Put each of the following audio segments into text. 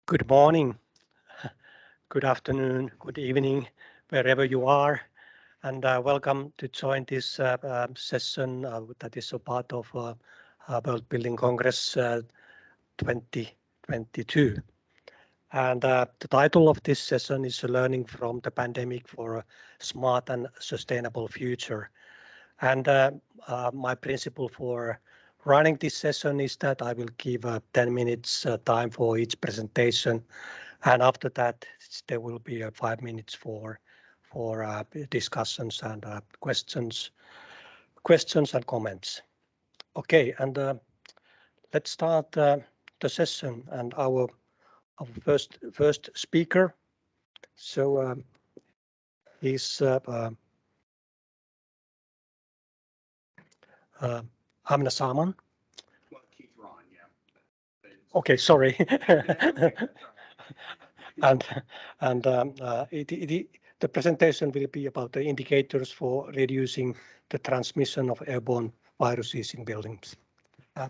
Good morning, good afternoon, good evening, wherever you are, and welcome to join this session that is a part of World Building Congress 2022. And the title of this session is Learning from the Pandemic for a Smart and Sustainable Future. And my principle for running this session is that I will give 10 minutes time for each presentation. And after that, there will be 5 minutes for discussions and questions and comments. Okay, and let's start the session and our first speaker. So is Amna Saman. Well, Keith Ron, yeah. Okay, sorry. and the presentation will be about the indicators for reducing the transmission of airborne viruses in buildings.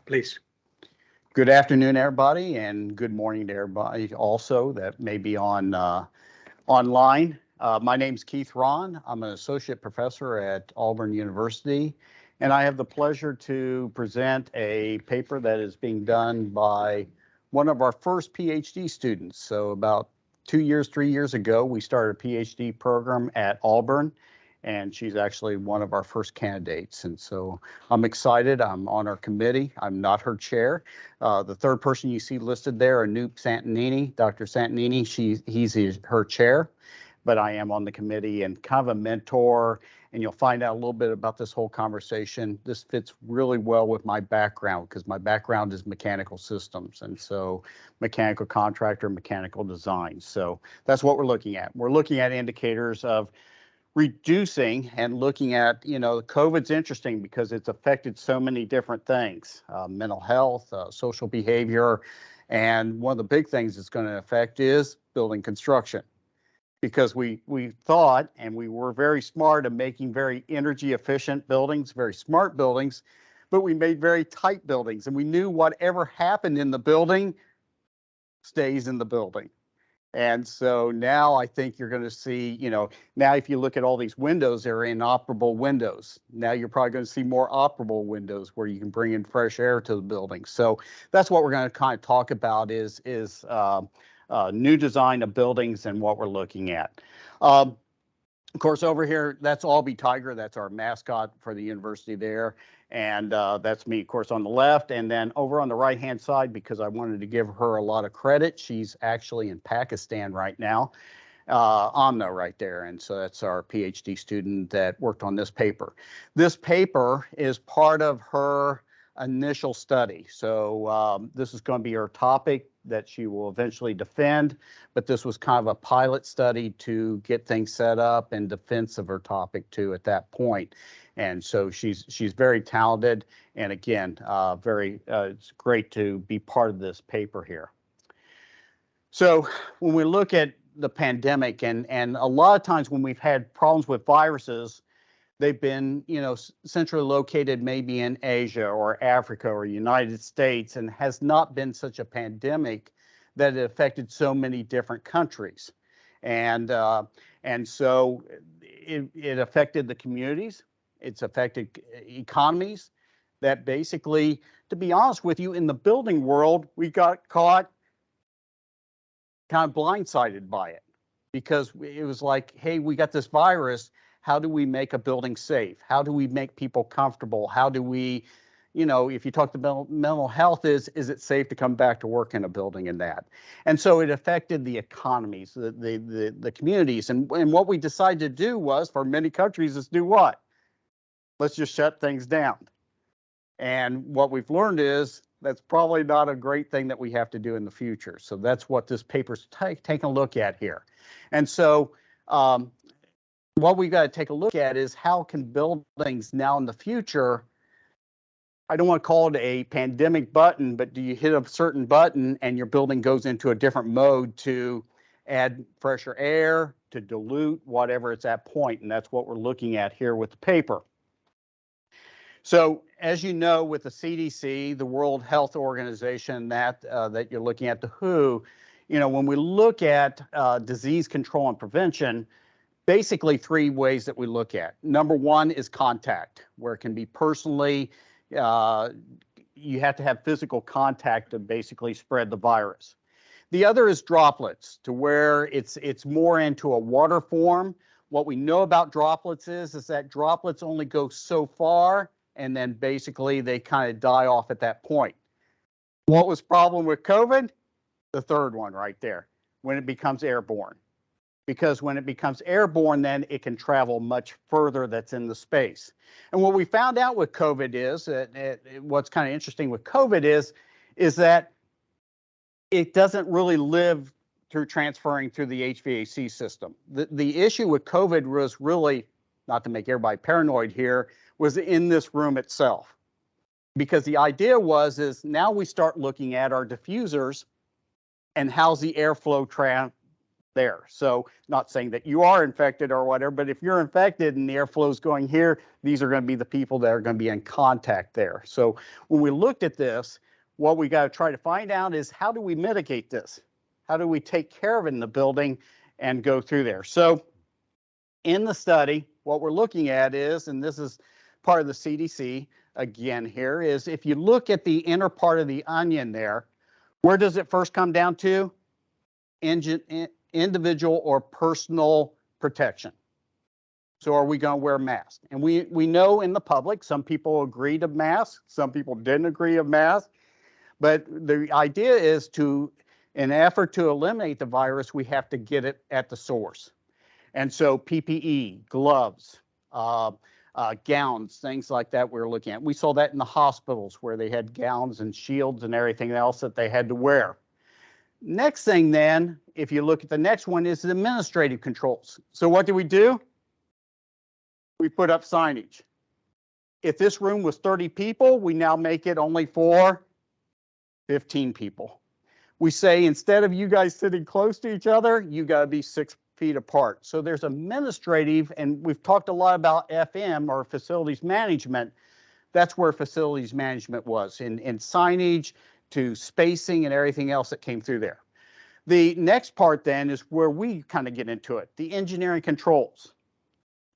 Please. Good afternoon, everybody, and good morning to everybody also that may be on online. My name's Keith Ron. I'm an associate professor at Auburn University, and I have the pleasure to present a paper that is being done by one of our first PhD students. So about 3 years ago, we started a PhD program at Auburn, and she's actually one of our first candidates. And so I'm excited. I'm on our committee. I'm not her chair. The third person you see listed there, Anoop Santanini, Dr. Santanini, he's her chair, but I am on the committee and kind of a mentor, and you'll find out a little bit about this whole conversation. This fits really well with my background because my background is mechanical systems, and so mechanical contractor, mechanical design. So that's what we're looking at. We're looking at indicators of reducing and looking at, COVID's interesting because it's affected so many different things, mental health, social behavior, and one of the big things it's going to affect is building construction. Because we thought, and we were very smart at making very energy efficient buildings, very smart buildings, but we made very tight buildings, and we knew whatever happened in the building stays in the building. And so now I think you're going to see, now if you look at all these windows, they're inoperable windows. Now you're probably going to see more operable windows where you can bring in fresh air to the building. So that's what we're going to kind of talk about is new design of buildings and what we're looking at. Of course, over here, that's Albie Tiger. That's our mascot for the university there. And that's me, of course, on the left. And then over on the right-hand side, because I wanted to give her a lot of credit, she's actually in Pakistan right now. Amna right there. And so that's our PhD student that worked on this paper. This paper is part of her initial study. So this is going to be her topic that she will eventually defend, but this was kind of a pilot study to get things set up in defense of her topic too at that point. And so she's very talented, and again, it's great to be part of this paper here. So when we look at the pandemic, and a lot of times when we've had problems with viruses, they've been, centrally located maybe in Asia or Africa or United States, and has not been such a pandemic that it affected so many different countries. And so it affected the communities, it's affected economies that basically, to be honest with you, in the building world, we got caught kind of blindsided by it because it was like, hey, we got this virus. How do we make a building safe? How do we make people comfortable? How do we, if you talk about mental health, is it safe to come back to work in a building and that? And so it affected the economies, the communities. And what we decided to do was, for many countries, is do what? Let's just shut things down. And what we've learned is that's probably not a great thing that we have to do in the future. So that's what this paper's taking a look at here. And so what we got to take a look at is how can buildings now in the future, I don't want to call it a pandemic button, but do you hit a certain button and your building goes into a different mode to add fresher air, to dilute, whatever it's at point, and that's what we're looking at here with the paper. So as you know, with the CDC, the World Health Organization, that you're looking at, the WHO, when we look at disease control and prevention, basically three ways that we look at. Number one is contact, where it can be personally, you have to have physical contact to basically spread the virus. The other is droplets, to where it's more into a water form. What we know about droplets is that droplets only go so far, and then basically they kind of die off at that point. What was the problem with COVID? The third one right there, when it becomes airborne. Because when it becomes airborne, then it can travel much further that's in the space. And what we found out with COVID is, what's kind of interesting with COVID is that it doesn't really live through transferring through the HVAC system. The issue with COVID was really, not to make everybody paranoid here, was in this room itself. Because the idea is now we start looking at our diffusers and how's the airflow there. So not saying that you are infected or whatever, but if you're infected and the airflow is going here, these are going to be the people that are going to be in contact there. So when we looked at this, what we got to try to find out is, how do we mitigate this? How do we take care of it in the building and go through there? So in the study, what we're looking at is, and this is part of the CDC again here, is if you look at the inner part of the onion there, where does it first come down to? Individual or personal protection. So are we going to wear masks? And we know in the public, some people agree to masks, some people didn't agree to masks. But the idea is in an effort to eliminate the virus, we have to get it at the source. And so PPE, gloves, gowns, things like that we're looking at. We saw that in the hospitals where they had gowns and shields and everything else that they had to wear. Next thing then, if you look at the next one, is the administrative controls. So what do? We put up signage. If this room was 30 people, we now make it only for 15 people. We say, instead of you guys sitting close to each other, you got to be 6 feet apart. So there's administrative, and we've talked a lot about FM, or facilities management. That's where facilities management was, in signage to spacing and everything else that came through there. The next part then is where we kind of get into it, the engineering controls.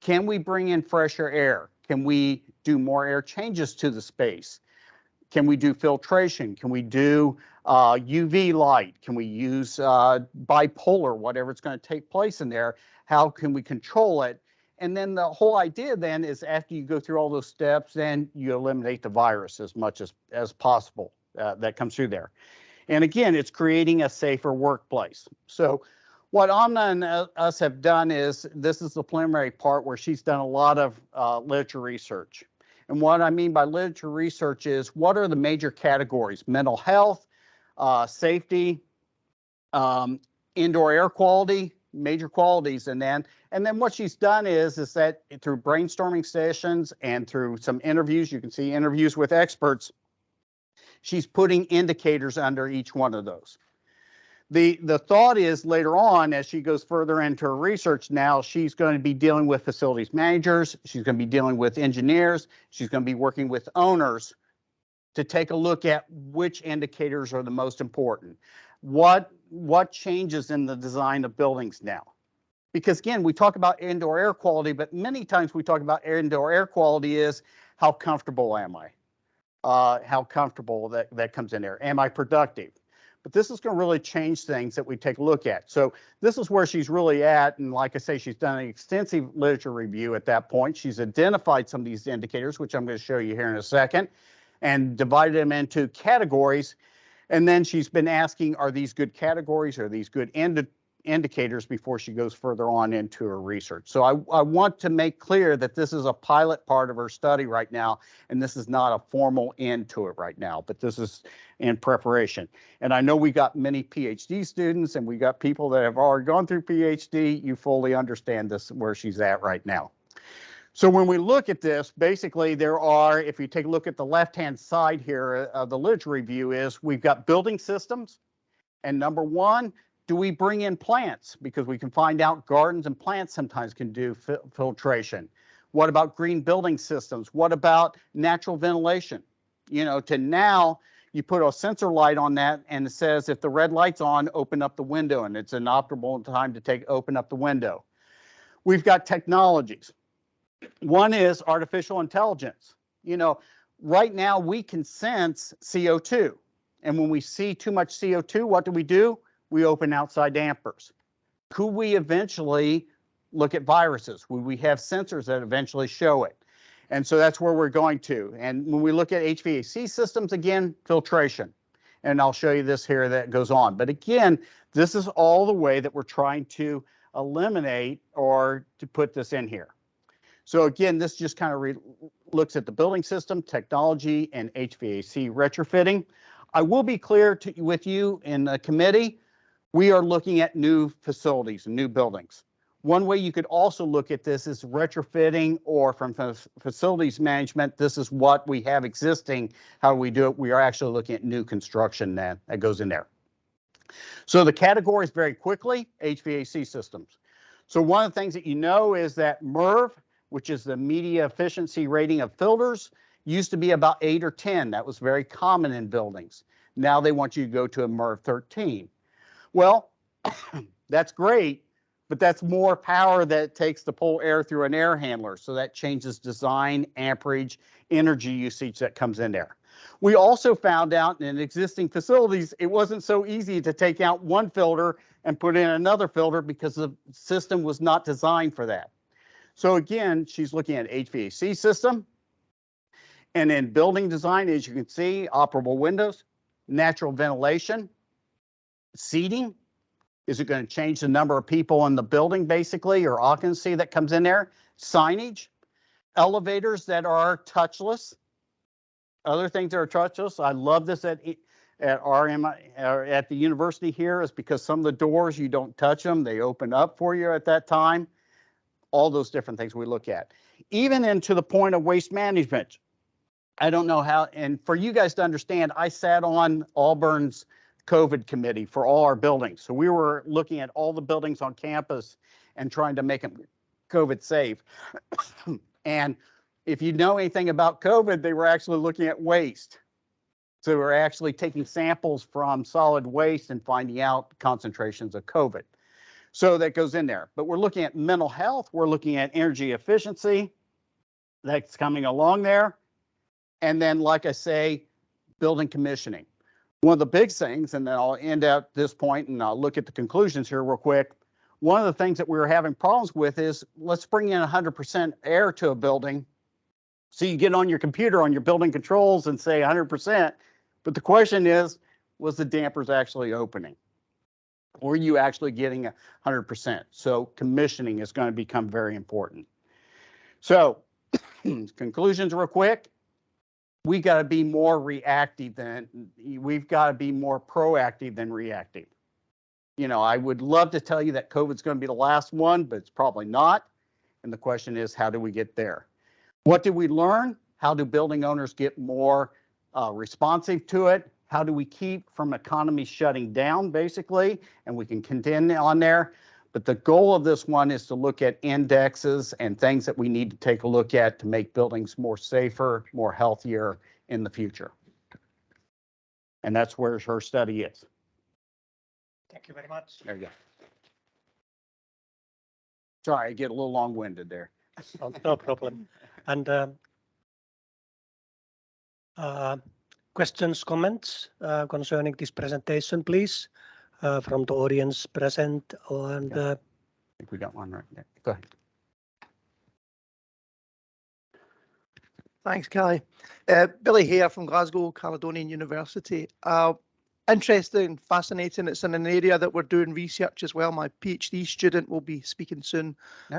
Can we bring in fresher air? Can we do more air changes to the space? Can we do filtration? Can we do UV light? Can we use bipolar, whatever it's going to take place in there? How can we control it? And then the whole idea then is, after you go through all those steps, then you eliminate the virus as much as possible that comes through there. And again, it's creating a safer workplace. So what Amna and us have done is, this is the preliminary part where she's done a lot of literature research. And what I mean by literature research is, what are the major categories? Mental health, safety, indoor air quality, major qualities. And then what she's done is that through brainstorming sessions and through some interviews, you can see interviews with experts, she's putting indicators under each one of those. The thought is, later on, as she goes further into her research now, she's going to be dealing with facilities managers, she's going to be dealing with engineers, she's going to be working with owners to take a look at which indicators are the most important. What changes in the design of buildings now? Because again, we talk about indoor air quality, but many times we talk about indoor air quality is, how comfortable am I? How comfortable that comes in there. Am I productive? But this is going to really change things that we take a look at. So this is where she's really at. And like I say, she's done an extensive literature review at that point. She's identified some of these indicators, which I'm going to show you here in a second, and divided them into categories. And then she's been asking, are these good categories? Are these good indicators, before she goes further on into her research. So I want to make clear that this is a pilot part of her study right now, and this is not a formal end to it right now, but this is in preparation. And I know we got many PhD students, and we got people that have already gone through PhD. You fully understand this, where she's at right now. So when we look at this, basically there are, if you take a look at the left-hand side here of the literature review, is we've got building systems, and number one, do we bring in plants? Because we can find out gardens and plants sometimes can do filtration. What about green building systems? What about natural ventilation? To now you put a sensor light on that and it says if the red light's on, open up the window, and it's an optimal time to open up the window. We've got technologies. One is artificial intelligence. You know, right now we can sense CO2. And when we see too much CO2, what do? We open outside dampers. Could we eventually look at viruses? Would we have sensors that eventually show it? And so that's where we're going to. And when we look at HVAC systems, again, filtration. And I'll show you this here that goes on. But again, this is all the way that we're trying to eliminate or to put this in here. So again, this just kind of looks at the building system, technology, and HVAC retrofitting. I will be clear with you in the committee, we are looking at new facilities and new buildings. One way you could also look at this is retrofitting, or from facilities management, this is what we have existing, how do we do it? We are actually looking at new construction that goes in there. So the categories very quickly, HVAC systems. So one of the things that you know is that MERV, which is the media efficiency rating of filters, used to be about 8 or 10. That was very common in buildings. Now they want you to go to a MERV 13. Well, that's great, but that's more power that it takes to pull air through an air handler. So that changes design, amperage, energy usage that comes in there. We also found out in existing facilities, it wasn't so easy to take out one filter and put in another filter because the system was not designed for that. So again, she's looking at HVAC system. And in building design, as you can see, operable windows, natural ventilation, seating. Is it going to change the number of people in the building, basically, or occupancy that comes in there? Signage, elevators that are touchless, other things that are touchless. I love this at the university here, is because some of the doors, you don't touch them. They open up for you at that time. All those different things we look at. Even into the point of waste management. I don't know how, and for you guys to understand, I sat on Auburn's COVID committee for all our buildings. So we were looking at all the buildings on campus and trying to make them COVID safe. And if you know anything about COVID, they were actually looking at waste. So we're actually taking samples from solid waste and finding out concentrations of COVID. So that goes in there. But we're looking at mental health. We're looking at energy efficiency. That's coming along there. And then, like I say, building commissioning. One of the big things, and then I'll end at this point and I'll look at the conclusions here real quick. One of the things that we were having problems with is, let's bring in 100% air to a building. So you get on your computer on your building controls and say 100%. But the question is, was the dampers actually opening? Or are you actually getting 100%? So commissioning is going to become very important. So conclusions real quick. We got to be more reactive we've got to be more proactive than reactive. You know, I would love to tell you that COVID's going to be the last one, but it's probably not. And the question is, how do we get there? What did we learn? How do building owners get more responsive to it? How do we keep from economy shutting down, basically? And we can continue on there. But the goal of this one is to look at indexes and things that we need to take a look at to make buildings more safer, more healthier in the future. And that's where her study is. Thank you very much. There you go. Sorry, I get a little long-winded there. No problem. And questions, comments concerning this presentation, please, from the audience present. And I think we got one right there. Go ahead. Thanks, Kelly. Billy Hare from Glasgow Caledonian University. Interesting, fascinating. It's in an area that we're doing research as well. My PhD student will be speaking soon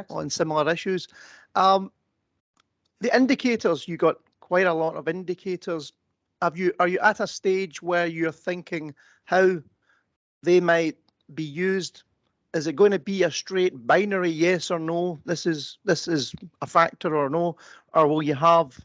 on similar issues. The indicators, you got quite a lot of indicators. Are you at a stage where you're thinking how they might be used? Is it going to be a straight binary yes or no? This is a factor or no, or will you have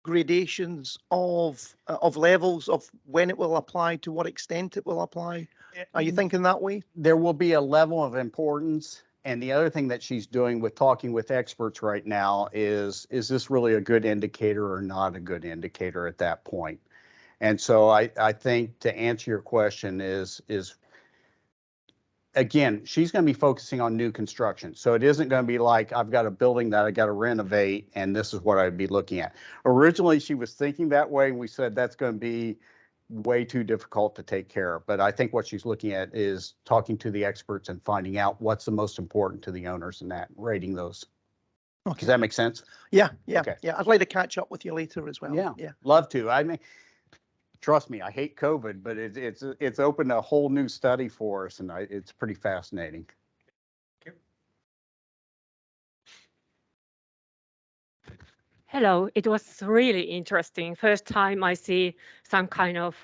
gradations of levels of when it will apply, to what extent it will apply? Are you thinking that way? There will be a level of importance. And the other thing that she's doing with talking with experts right now is this really a good indicator or not a good indicator at that point? And so I think to answer your question is again, she's going to be focusing on new construction. So it isn't going to be like I've got a building that I got to renovate and this is what I'd be looking at. Originally, she was thinking that way, and we said that's going to be way too difficult to take care of. But I think what she's looking at is talking to the experts and finding out what's the most important to the owners and that, rating those. Okay. Does that make sense? Yeah, yeah, Okay. yeah. I'd like to catch up with you later as well. Yeah. Yeah. Love to. I mean, trust me, I hate COVID, but it's opened a whole new study for us, and it's pretty fascinating. Hello, it was really interesting. First time I see some kind of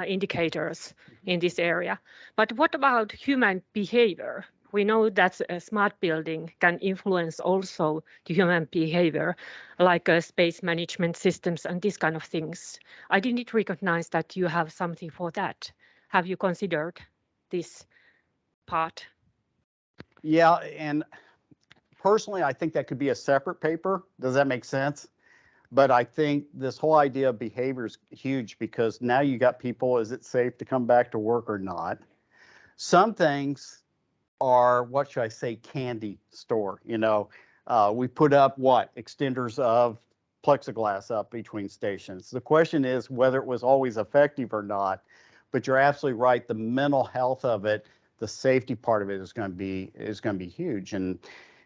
indicators in this area. But what about human behavior? We know that a smart building can influence also the human behavior, like space management systems and these kind of things. I didn't recognize that you have something for that. Have you considered this part? Yeah, and personally, I think that could be a separate paper. Does that make sense? But I think this whole idea of behavior is huge because now you got people, is it safe to come back to work or not? Some things are, what should I say, candy store. You know, we put up what? Extenders of plexiglass up between stations. The question is whether it was always effective or not. But you're absolutely right. The mental health of it, the safety part of it is going to be huge. And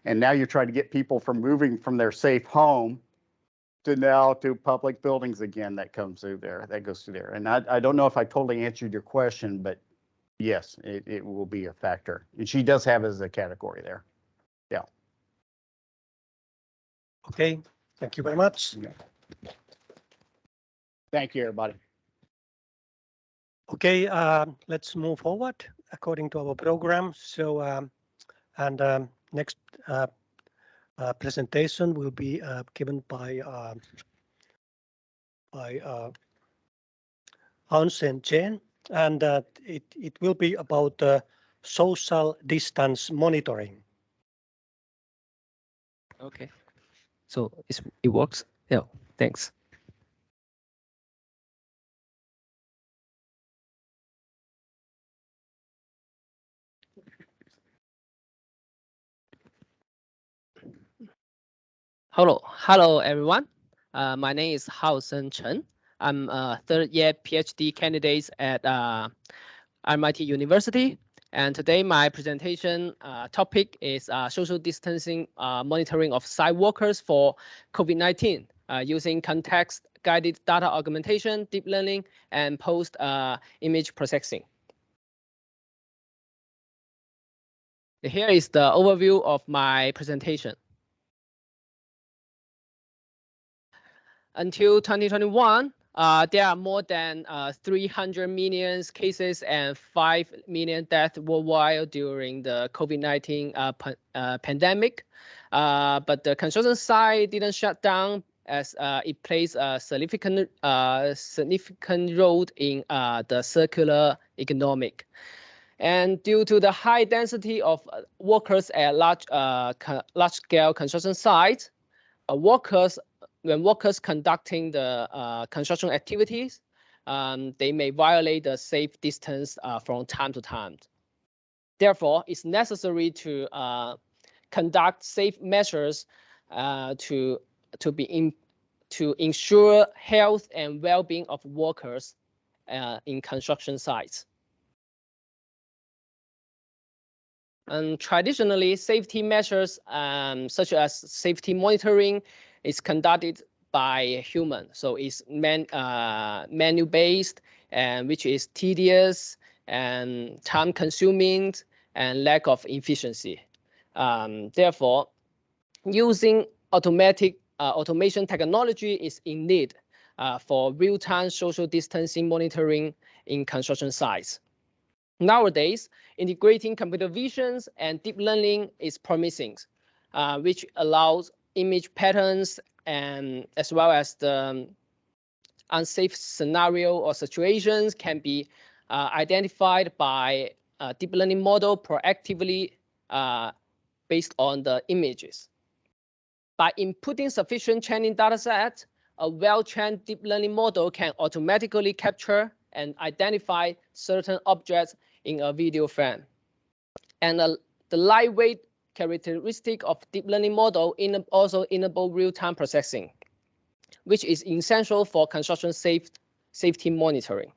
now you're trying to get people from moving from their safe home to now to public buildings again. That comes through there. That goes through there. And I don't know if I totally answered your question, but yes, it will be a factor. And she does have it as a category there. Yeah. Okay, thank you very much. Thank you, everybody. Okay, let's move forward according to our program. So, next presentation will be given by Hansen Chen, and it will be about social distance monitoring. Okay, so it works. Yeah, thanks. Hello everyone. My name is Haosen Chen. I'm a third-year PhD candidate at RMIT University. And today my presentation topic is social distancing monitoring of site workers for COVID-19 using context-guided data augmentation, deep learning, and post-image processing. Here is the overview of my presentation. Until 2021, there are more than 300 million cases and 5 million deaths worldwide during the COVID-19 pandemic. But the construction site didn't shut down as it plays a significant role in the circular economic. And due to the high density of workers at large-scale construction sites, when workers conducting the construction activities, they may violate the safe distance from time to time. Therefore, it's necessary to conduct safe measures to ensure health and well-being of workers in construction sites. And traditionally, safety measures such as safety monitoring is conducted by human, so it's manual-based, and which is tedious and time-consuming and lack of efficiency. Therefore, using automation technology is in need for real-time social distancing monitoring in construction sites. Nowadays, integrating computer vision and deep learning is promising, which allows image patterns and as well as the unsafe scenario or situations can be identified by a deep learning model proactively based on the images. By inputting sufficient training data set, a well-trained deep learning model can automatically capture and identify certain objects in a video frame. And the lightweight characteristic of deep learning model also enable real-time processing, which is essential for construction safety monitoring.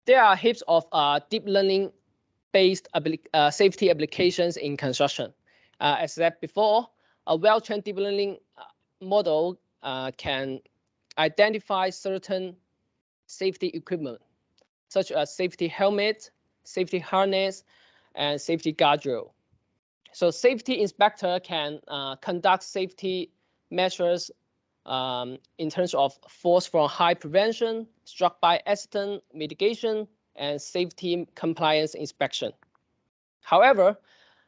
There are heaps of deep learning-based safety applications in construction. As said before, a well-trained deep learning model can identify certain safety equipment, such as safety helmet, safety harness, and safety guardrail. So safety inspector can conduct safety measures in terms of force from height prevention, struck by accident mitigation, and safety compliance inspection. However,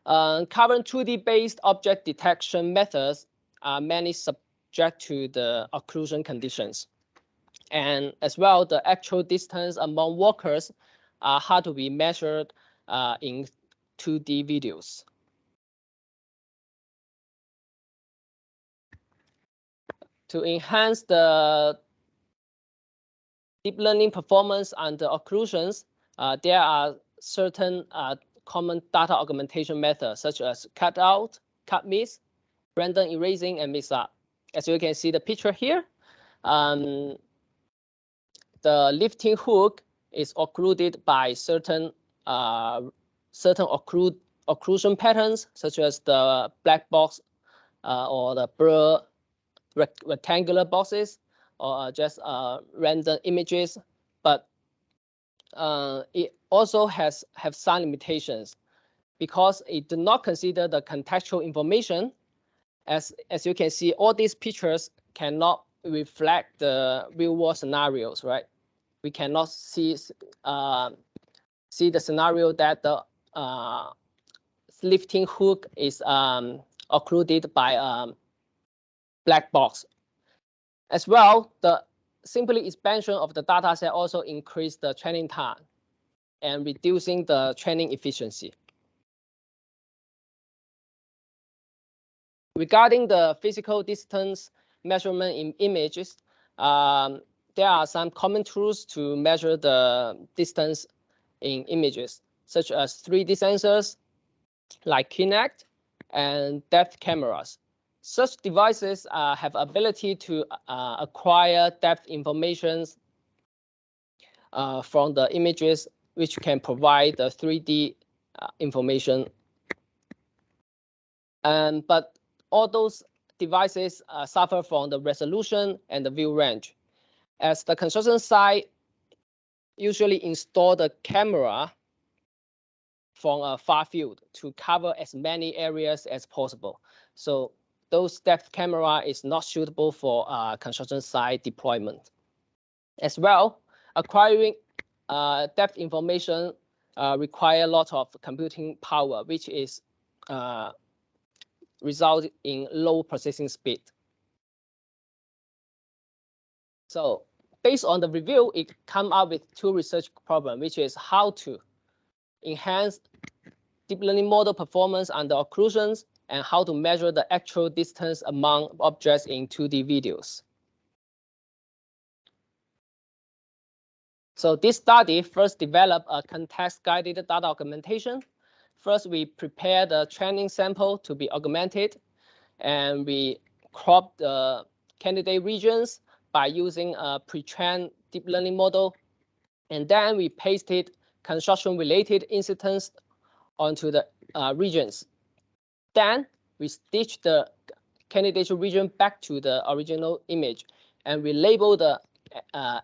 current 2D-based object detection methods are mainly subject to the occlusion conditions. And as well, the actual distance among workers are hard to be measured in 2D videos. To enhance the deep learning performance under occlusions, there are certain common data augmentation methods, such as cutout, cut miss, random erasing, and mix up. As you can see the picture here, the lifting hook is occluded by certain occlusion patterns, such as the black box or the blur rectangular boxes, or just random images. But it also have some limitations because it does not consider the contextual information. As you can see, all these pictures cannot reflect the real world scenarios, right? We cannot see the scenario that the lifting hook is occluded by black box. As well, the simply expansion of the data set also increased the training time and reducing the training efficiency. Regarding the physical distance measurement in images, there are some common tools to measure the distance in images, such as 3D sensors like Kinect and depth cameras. Such devices have ability to acquire depth information from the images, which can provide the 3D information. But all those devices suffer from the resolution and the view range, as the construction site usually install the camera from a far field to cover as many areas as possible. So those depth camera is not suitable for construction site deployment. As well, acquiring depth information require a lot of computing power, which is result in low processing speed. So based on the review, it come up with two research problems, which is how to enhance deep learning model performance under occlusions and how to measure the actual distance among objects in 2D videos. So this study first developed a context-guided data augmentation. First, we prepare the training sample to be augmented, and we crop the candidate regions by using a pre-trained deep learning model. And then we pasted construction-related incidents onto the regions. Then we stitch the candidate region back to the original image, and we label the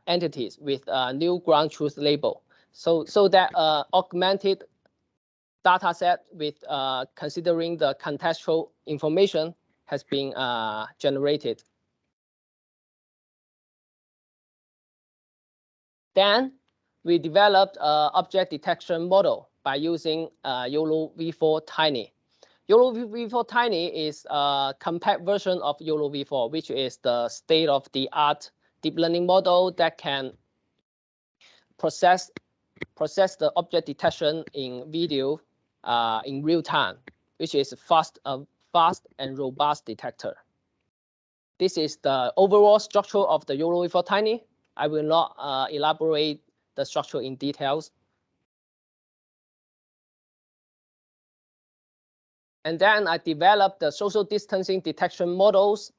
entities with a new ground truth label, so that augmented data set with considering the contextual information has been generated. Then we developed an object detection model by using YOLO V4 Tiny. YOLO V4 Tiny is a compact version of YOLO V4, which is the state-of-the-art deep learning model that can process the object detection in video in real time, which is fast and robust detector. This is the overall structure of the YOLOv4 Tiny. I will not elaborate the structure in details. And then I developed the social distancing detection models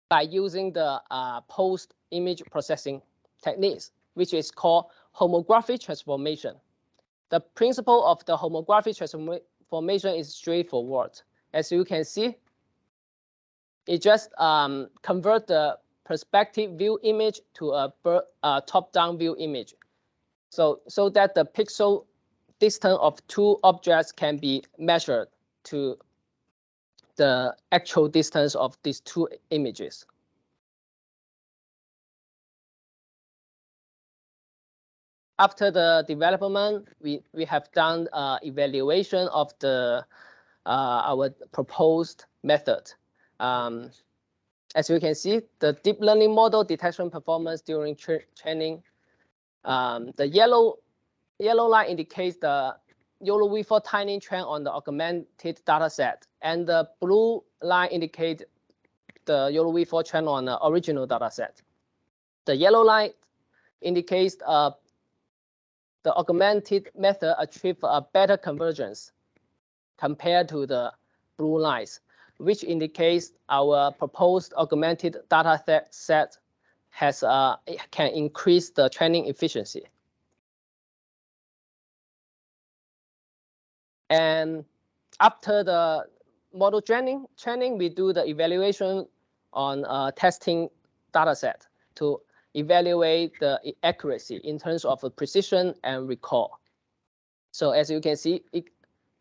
by using the post-image processing techniques, which is called homographic transformation. The principle of the homographic transformation is straightforward. As you can see, it just converts the perspective view image to a top-down view image, so that the pixel distance of two objects can be measured to the actual distance of these two images. After the development, we have done evaluation of the our proposed method. As you can see, the deep learning model detection performance during training. The yellow line indicates the YOLOv4 Tiny trained on the augmented dataset, and the blue line indicates the YOLOv4 trained on the original dataset. The yellow line indicates the augmented method achieved a better convergence compared to the blue lines, which indicates our proposed augmented data set has can increase the training efficiency. And after the model training, we do the evaluation on testing dataset to evaluate the accuracy in terms of precision and recall. So as you can see,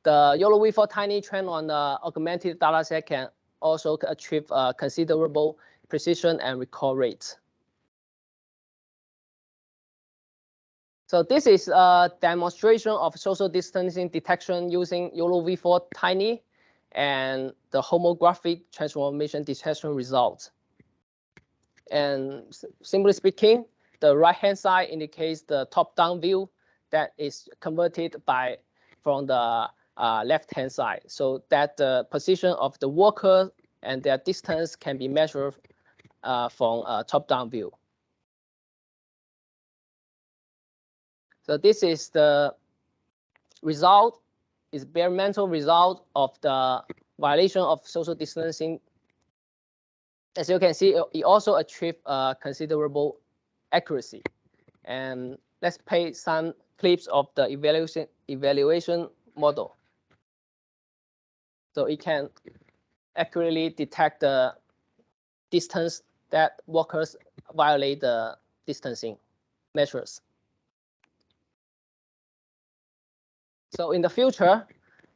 the YOLOv4 Tiny trained on the augmented dataset can also achieve considerable precision and recall rates. So this is a demonstration of social distancing detection using YOLOv4 Tiny and the homographic transformation detection results. And simply speaking, the right-hand side indicates the top-down view that is converted from the left-hand side, so that the position of the worker and their distance can be measured from a top-down view. So this is the result, is experimental result of the violation of social distancing. As you can see, it also achieved considerable accuracy. And let's play some clips of the evaluation model. So it can accurately detect the distance that workers violate the distancing measures. So in the future,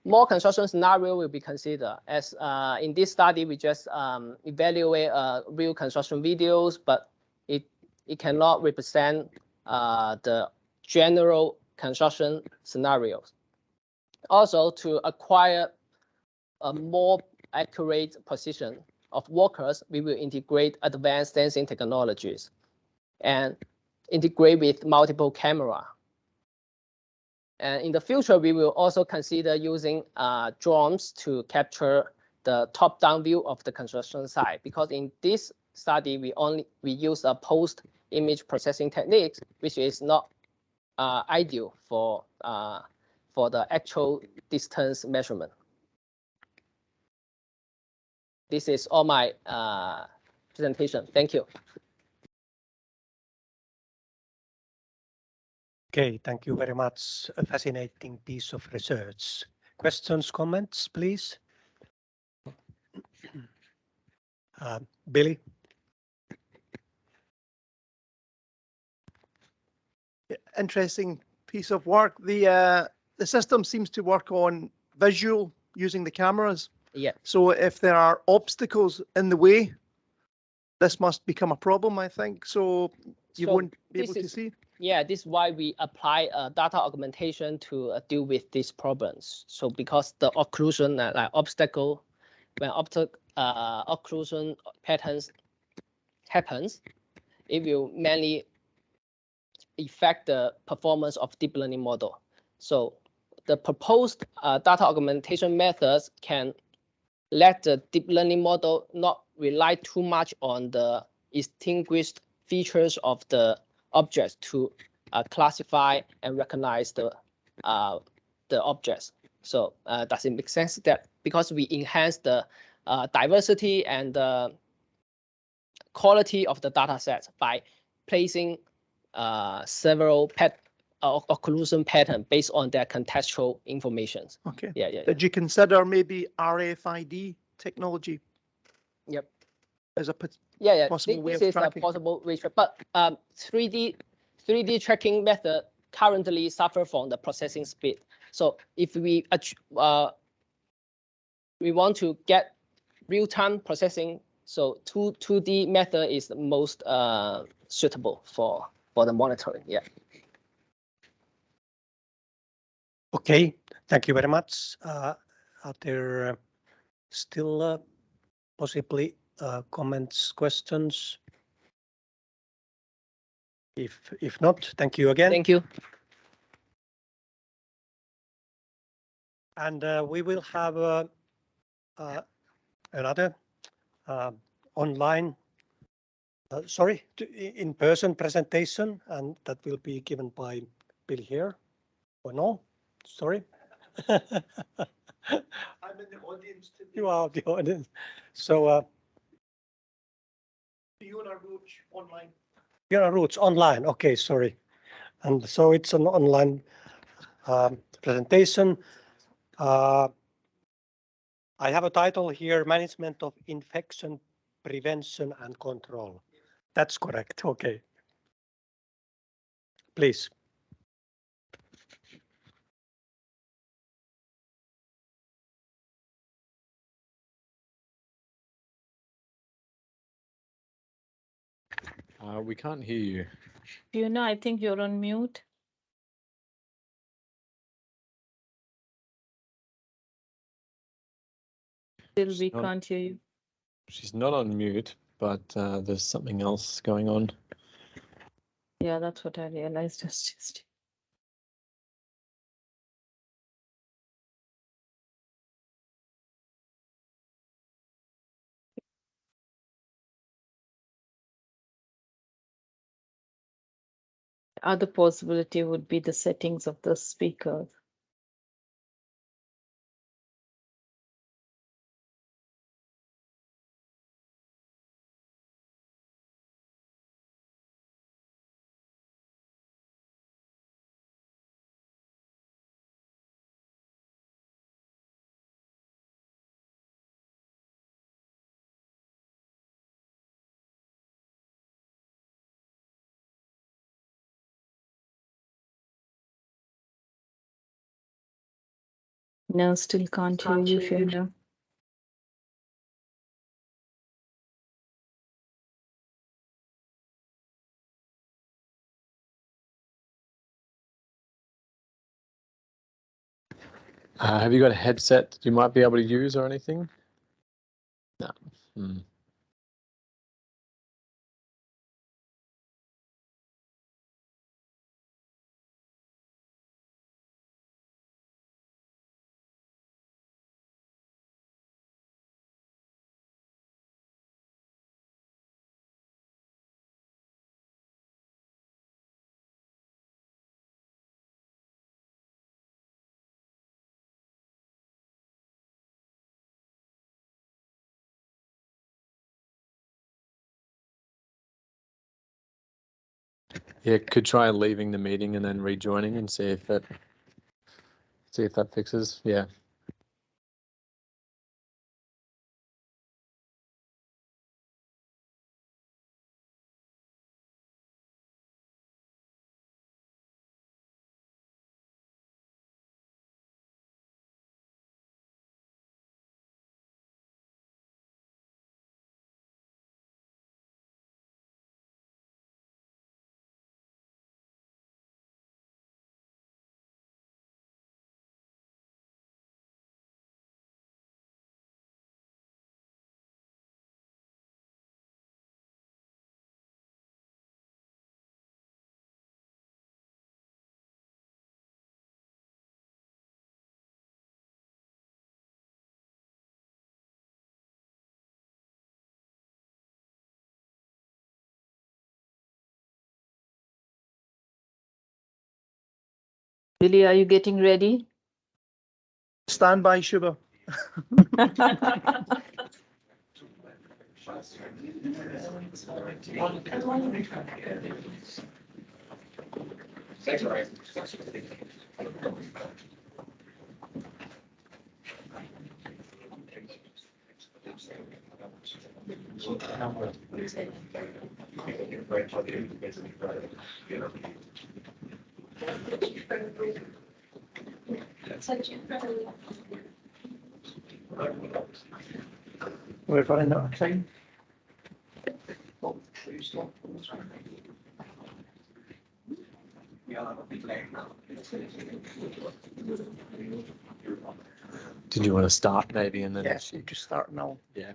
more construction scenario will be considered. As in this study, we just evaluate real construction videos, but it cannot represent the general construction scenarios. Also, to acquire a more accurate position of workers, we will integrate advanced sensing technologies and integrate with multiple camera. And in the future, we will also consider using drones to capture the top-down view of the construction site, because in this study, we use a post-image processing techniques, which is not ideal for the actual distance measurement. This is all my presentation. Thank you. Okay, thank you very much. A fascinating piece of research. Questions, comments, please? Billy? Interesting piece of work. The system seems to work on visual using the cameras. Yeah. So if there are obstacles in the way, this must become a problem, I think. So you won't be able to see. Yeah, this is why we apply data augmentation to deal with these problems. So because the occlusion, like obstacle, when occlusion patterns happens, it will mainly affect the performance of deep learning model. So the proposed data augmentation methods can let the deep learning model not rely too much on the distinguished features of the objects to classify and recognize the objects. So does it make sense that because we enhance the diversity and the quality of the data set by placing several occlusion pattern based on their contextual information. Okay. Yeah. Did you consider maybe RFID technology? Yep. As a Yeah. possible way This of is tracking? a possible way, but 3D tracking method currently suffer from the processing speed. So if we want to get real-time processing, so 2D method is the most suitable for the monitoring. Yeah. Okay, thank you very much. Are there still possibly comments, questions? If not, thank you again. Thank you. And we will have another online, in-person presentation, and that will be given by Bill here. Or no? Sorry. I'm in the audience today. You are the audience. So Fiona Roach online. Fiona Roach online. Okay, sorry. And so it's an online presentation. I have a title here, Management of Infection Prevention and Control. That's correct. Okay. Please. We can't hear you. Fiona, I think you're on mute. Still, we not- can't hear you. She's not on mute, but there's something else going on. Yeah, that's what I realized. Just other possibility would be the settings of the speaker. No, still can't hear you, Fiona. Have you got a headset you might be able to use or anything? No. Yeah, could try leaving the meeting and then rejoining and see if that fixes. Yeah. Billy, are you getting ready? Stand by, Shubha. We're running out of time. Did you want to start maybe and then? Yes, you just start now. Yeah.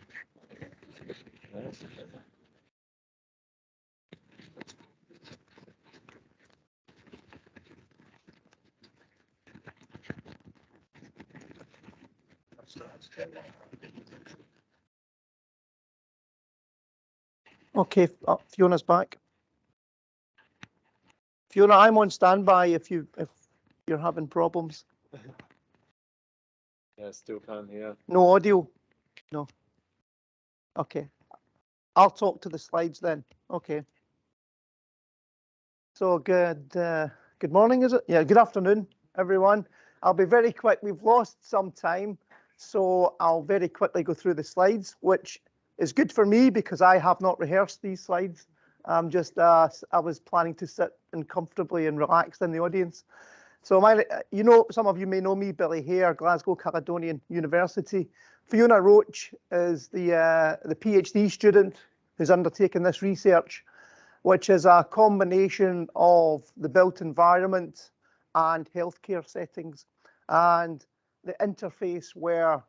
Okay, Fiona's back. Fiona, I'm on standby if you're having problems. Yeah, still can't hear. No audio? No. Okay. I'll talk to the slides then. Okay. So good morning, is it? Yeah, good afternoon, everyone. I'll be very quick. We've lost some time, so I'll very quickly go through the slides, which is good for me because I have not rehearsed these slides. I was planning to sit and comfortably and relaxed in the audience. So some of you may know me, Billy Hare, Glasgow Caledonian University. Fiona Roach is the PhD student who's undertaken this research, which is a combination of the built environment and healthcare settings, and the interface where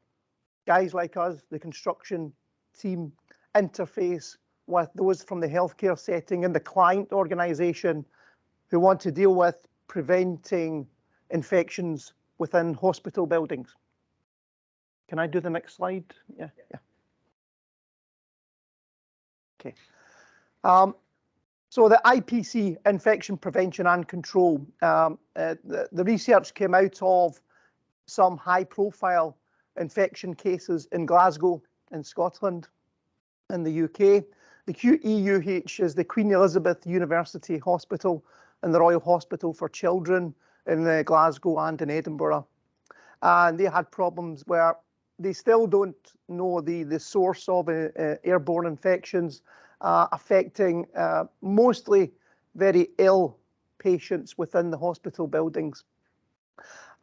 guys like us, the construction team, interface with those from the healthcare setting and the client organisation who want to deal with preventing infections within hospital buildings. Can I do the next slide? Yeah. Okay. So the IPC, infection prevention and control, the research came out of some high-profile infection cases in Glasgow, in Scotland, in the UK. The QEUH is the Queen Elizabeth University Hospital and the Royal Hospital for Children in Glasgow and in Edinburgh. And they had problems where they still don't know the source of airborne infections affecting mostly very ill patients within the hospital buildings.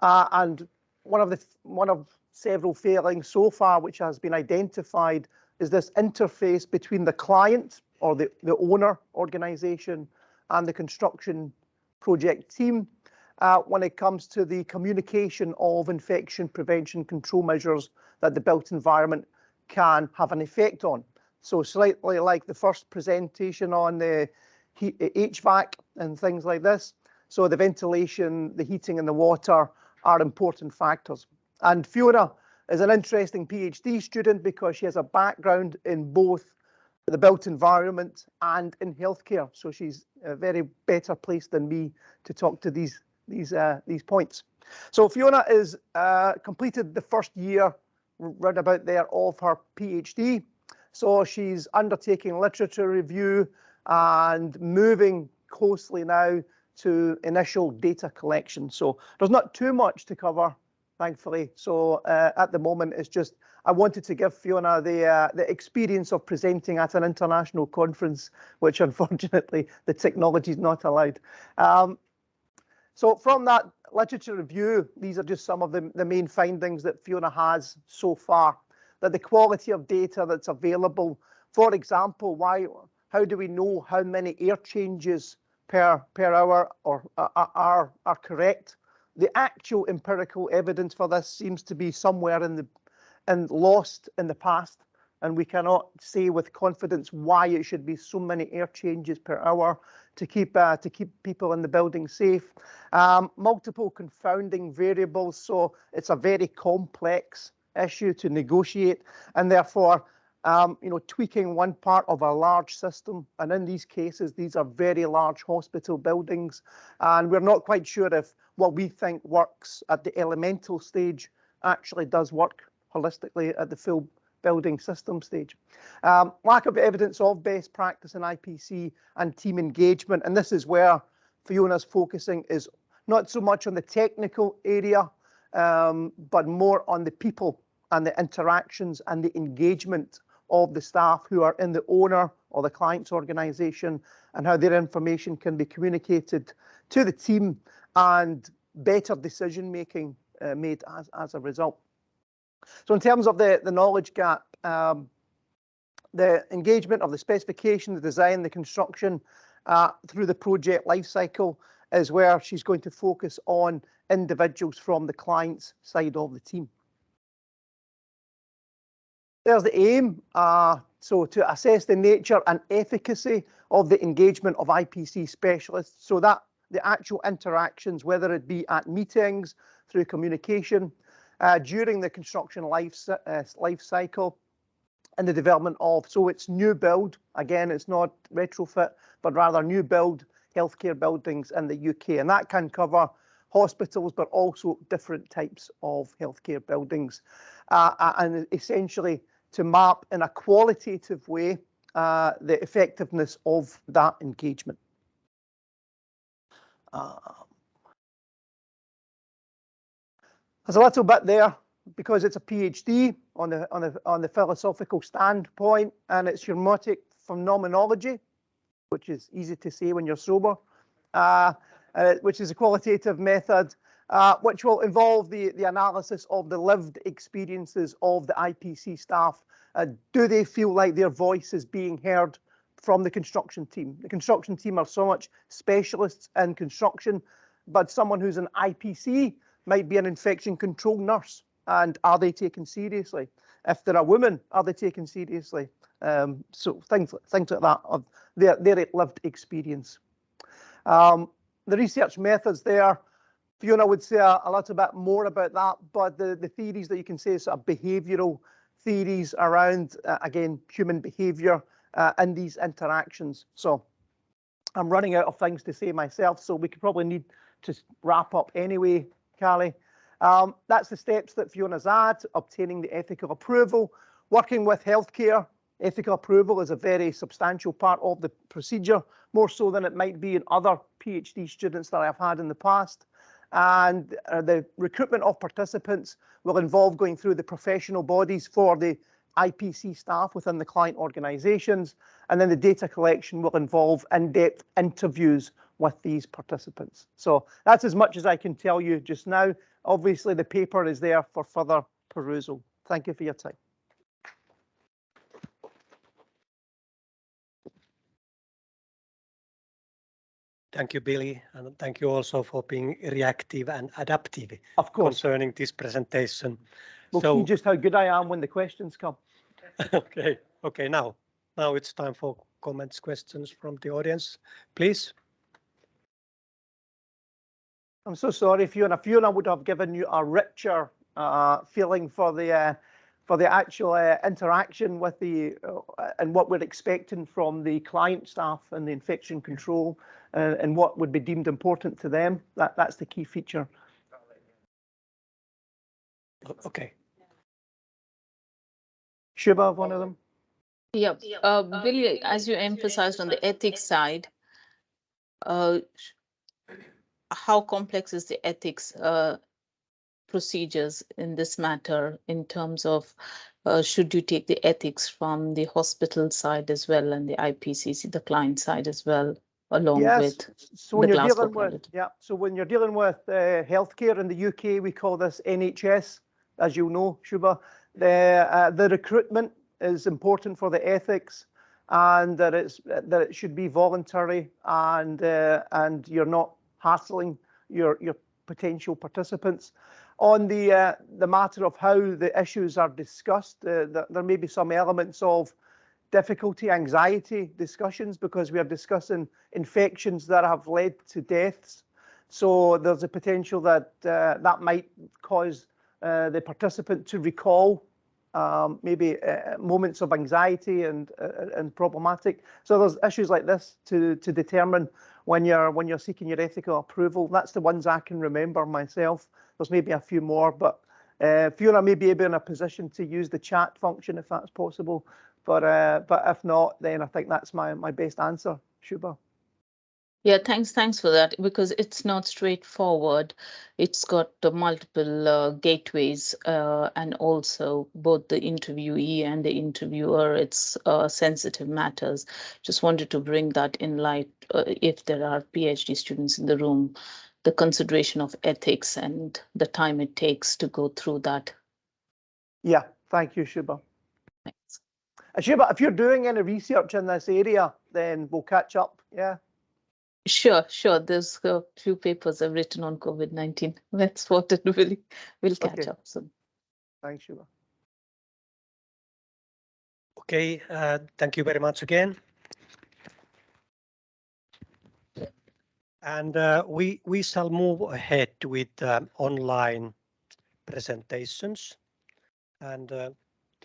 And one of several failings so far which has been identified is this interface between the client or the owner organisation and the construction project team when it comes to the communication of infection prevention control measures that the built environment can have an effect on. So slightly like the first presentation on the HVAC and things like this. So the ventilation, the heating and the water are important factors. And Fiona is an interesting PhD student because she has a background in both the built environment and in healthcare. So she's a very better placed than me to talk to these points. So Fiona is completed the first year round about there of her PhD. So she's undertaking literature review and moving closely now to initial data collection. So there's not too much to cover, thankfully. So at the moment, it's just I wanted to give Fiona the experience of presenting at an international conference, which unfortunately the technology is not allowed. So from that literature review, these are just some of the main findings that Fiona has so far. That the quality of data that's available, for example, how do we know how many air changes per hour are correct? The actual empirical evidence for this seems to be somewhere lost in the past, and we cannot say with confidence why it should be so many air changes per hour to keep people in the building safe. Multiple confounding variables, so it's a very complex issue to negotiate, and therefore tweaking one part of a large system, and in these cases these are very large hospital buildings, and we're not quite sure if what we think works at the elemental stage actually does work holistically at the full building system stage. Lack of evidence of best practice in IPC and team engagement, and this is where Fiona's focusing is not so much on the technical area, but more on the people and the interactions and the engagement of the staff who are in the owner or the client's organisation, and how their information can be communicated to the team and better decision making made as a result. So in terms of the knowledge gap, the engagement of the specification, the design, the construction through the project lifecycle is where she's going to focus on individuals from the client's side of the team. There's the aim, so to assess the nature and efficacy of the engagement of IPC specialists, so that the actual interactions, whether it be at meetings, through communication, during the construction life cycle, and the development of, so it's new build, again, it's not retrofit, but rather new build healthcare buildings in the UK, and that can cover hospitals, but also different types of healthcare buildings, and essentially to map in a qualitative way the effectiveness of that engagement. There's a little bit there because it's a PhD on the philosophical standpoint, and it's hermeneutic phenomenology, which is easy to say when you're sober, which is a qualitative method, which will involve the analysis of the lived experiences of the IPC staff. Do they feel like their voice is being heard from the construction team? The construction team are so much specialists in construction, but someone who's an IPC might be an infection control nurse, and are they taken seriously? If they're a woman, are they taken seriously? So things like that of their lived experience. The research methods there, Fiona would say a little bit more about that, but the theories that you can say is sort of behavioural theories around, again, human behaviour and these interactions. So I'm running out of things to say myself, so we could probably need to wrap up anyway, Callie. That's the steps that Fiona's at: obtaining the ethical approval, working with healthcare. Ethical approval is a very substantial part of the procedure, more so than it might be in other PhD students that I've had in the past. And the recruitment of participants will involve going through the professional bodies for the IPC staff within the client organisations, and then the data collection will involve in-depth interviews with these participants. So that's as much as I can tell you just now. Obviously, the paper is there for further perusal. Thank you for your time. Thank you, Billy, and thank you also for being reactive and adaptive, of course, concerning this presentation. We'll see just how good I am when the questions come. Okay. Now it's time for comments, questions from the audience, please. I'm so sorry, Fiona. Fiona would have given you a richer feeling for the actual interaction with the and what we're expecting from the client staff and the infection control and what would be deemed important to them. That's the key feature. Okay. Shubha, one of them. Yeah, Billy, as you emphasized on the ethics side, how complex is the ethics procedures in this matter in terms of should you take the ethics from the hospital side as well and the IPCC, the client side as well, along with so when the you're Glasgow dealing with, Quality? yeah, so when you're dealing with healthcare in the UK, we call this NHS, as you know, Shubha. The recruitment is important for the ethics, and that it should be voluntary, and you're not hassling your potential participants. On the matter of how the issues are discussed, there may be some elements of difficulty, anxiety discussions, because we are discussing infections that have led to deaths. So there's a potential that that might cause the participant to recall maybe moments of anxiety and problematic. So there's issues like this to determine when you're seeking your ethical approval. That's the ones I can remember myself. There's maybe a few more, but Fiona may be able in a position to use the chat function if that's possible. But if not, then I think that's my best answer, Shubha. Yeah, thanks for that, because it's not straightforward. It's got multiple gateways, and also both the interviewee and the interviewer. It's sensitive matters. Just wanted to bring that in light. If there are PhD students in the room, the consideration of ethics and the time it takes to go through that. Yeah, thank you, Shubha. Thanks. Shubha, if you're doing any research in this area, then we'll catch up. Yeah. Sure. There's a few papers I've written on COVID-19. That's what it will catch up soon. Thanks, Shubha. Okay, thank you very much again. And we shall move ahead with online presentations. And the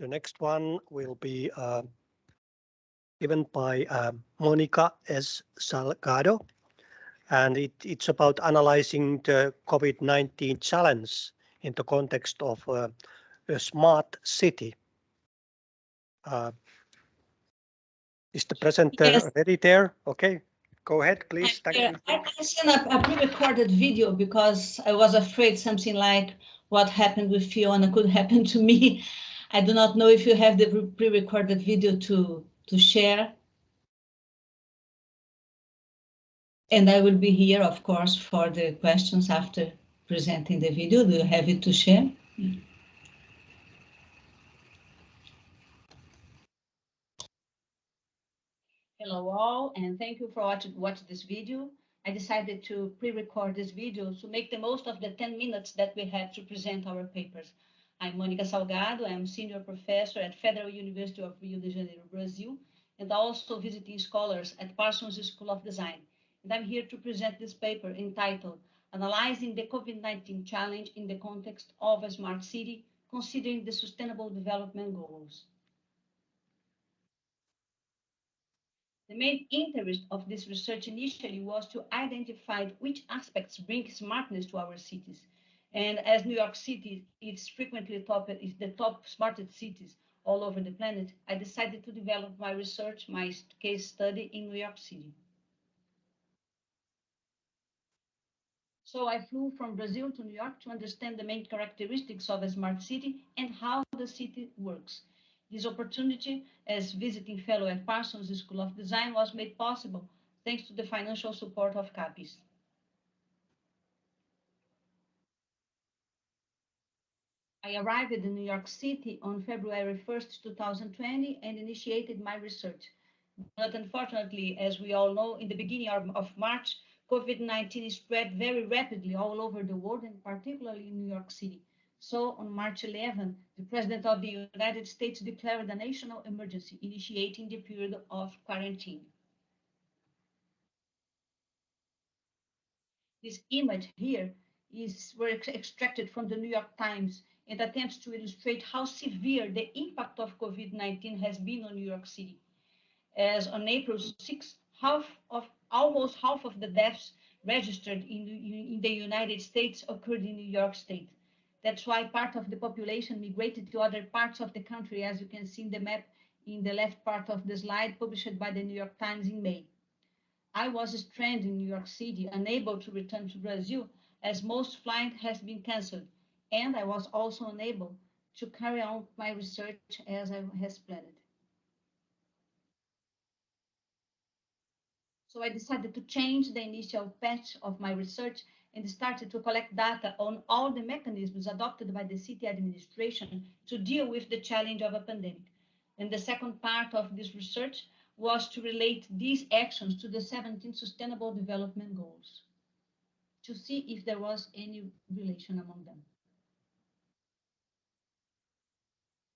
next one will be given by Monica S. Salgado. And it's about analyzing the COVID-19 challenge in the context of a smart city. Is the presenter ready there? Okay, go ahead, please. Thank you. I sent a pre-recorded video because I was afraid something like what happened with Fiona could happen to me. I do not know if you have the pre-recorded video to share. And I will be here, of course, for the questions after presenting the video. Do you have it to share? Hello all, and thank you for watching this video. I decided to pre-record this video to make the most of the 10 minutes that we had to present our papers. I'm Monica Salgado. I'm senior professor at Federal University of Rio de Janeiro, Brazil, and also visiting scholars at Parsons School of Design. And I'm here to present this paper entitled Analyzing the COVID-19 Challenge in the Context of a Smart City, Considering the Sustainable Development Goals. The main interest of this research initially was to identify which aspects bring smartness to our cities. And as New York City is frequently is the top smartest cities all over the planet, I decided to develop my research, my case study in New York City. So I flew from Brazil to New York to understand the main characteristics of a smart city and how the city works. This opportunity as visiting fellow at Parsons School of Design was made possible thanks to the financial support of CAPES. I arrived in New York City on February 1st, 2020 and initiated my research. But unfortunately, as we all know, in the beginning of March, COVID-19 spread very rapidly all over the world and particularly in New York City. So on March 11, the President of the United States declared a national emergency, initiating the period of quarantine. This image here were extracted from the New York Times and attempts to illustrate how severe the impact of COVID-19 has been on New York City. As on April 6, almost half of the deaths registered in the United States occurred in New York State. That's why part of the population migrated to other parts of the country, as you can see in the map in the left part of the slide published by the New York Times in May. I was stranded in New York City, unable to return to Brazil, as most flights has been canceled, and I was also unable to carry on my research as I has planned. So I decided to change the initial path of my research and started to collect data on all the mechanisms adopted by the city administration to deal with the challenge of a pandemic. And the second part of this research was to relate these actions to the 17 Sustainable Development Goals to see if there was any relation among them.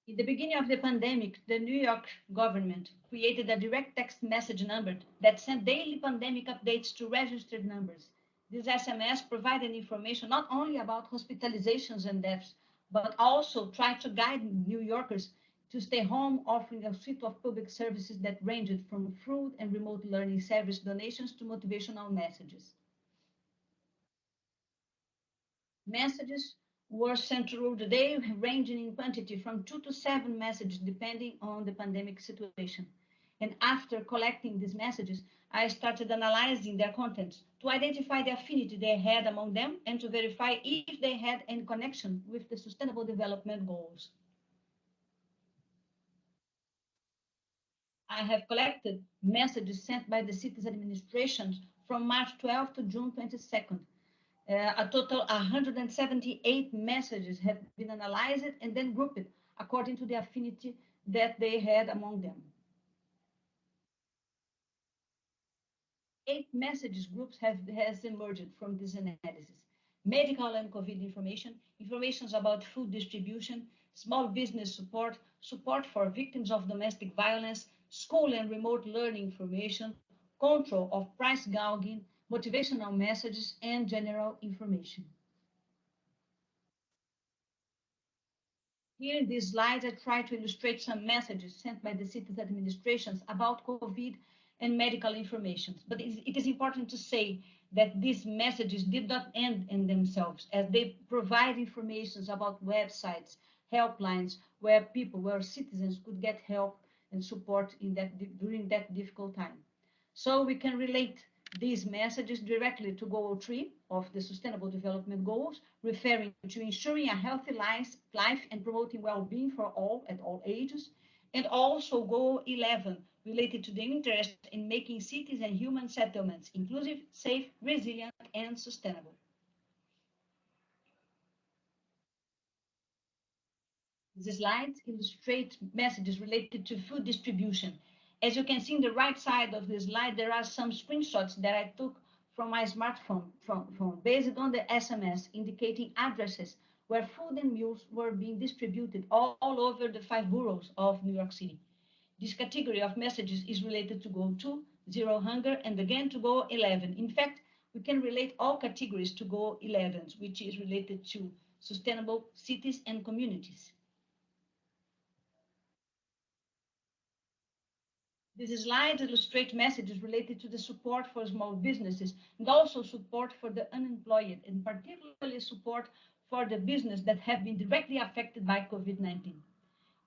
In the beginning of the pandemic, the New York government created a direct text message number that sent daily pandemic updates to registered numbers. This SMS provided information not only about hospitalizations and deaths, but also try to guide New Yorkers to stay home, offering a suite of public services that ranged from food and remote learning service donations to motivational messages. Messages were sent through the day, ranging in quantity from 2 to 7 messages, depending on the pandemic situation. And after collecting these messages, I started analyzing their contents to identify the affinity they had among them and to verify if they had any connection with the Sustainable Development Goals. I have collected messages sent by the city's administrations from March 12 to June 22nd. A total 178 messages have been analyzed and then grouped according to the affinity that they had among them. 8 messages groups has emerged from this analysis. Medical and COVID information, information about food distribution, small business support, support for victims of domestic violence, school and remote learning information, control of price gouging, motivational messages, and general information. Here in these slides, I try to illustrate some messages sent by the city's administrations about COVID and medical information. But it is important to say that these messages did not end in themselves, as they provide information about websites, helplines, where citizens could get help and support during that difficult time. So we can relate these messages directly to Goal 3 of the Sustainable Development Goals, referring to ensuring a healthy life and promoting well-being for all at all ages, and also Goal 11, related to the interest in making cities and human settlements inclusive, safe, resilient, and sustainable. These slides illustrate messages related to food distribution. As you can see in the right side of the slide, there are some screenshots that I took from my smartphone based on the SMS, indicating addresses where food and meals were being distributed all over the 5 boroughs of New York City. This category of messages is related to Goal 2, Zero Hunger, and again to Goal 11. In fact, we can relate all categories to Goal 11, which is related to sustainable cities and communities. This slide illustrates messages related to the support for small businesses and also support for the unemployed, and particularly support for the business that have been directly affected by COVID-19.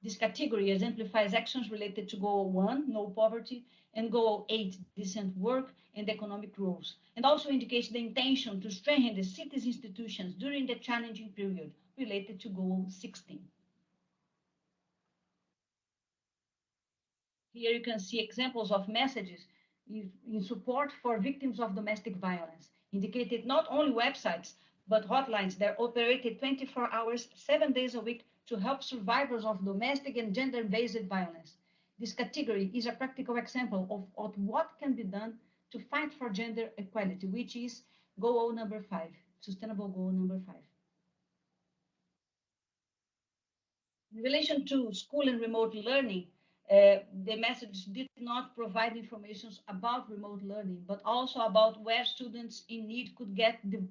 This category exemplifies actions related to Goal 1, no poverty, and Goal 8, decent work and economic growth, and also indicates the intention to strengthen the city's institutions during the challenging period related to Goal 16. Here you can see examples of messages in support for victims of domestic violence, indicated not only websites, but hotlines that operated 24 hours, 7 days a week to help survivors of domestic and gender-based violence. This category is a practical example of what can be done to fight for gender equality, which is Goal number 5, Sustainable Goal number 5. In relation to school and remote learning, the message did not provide information about remote learning, but also about where students in need could get the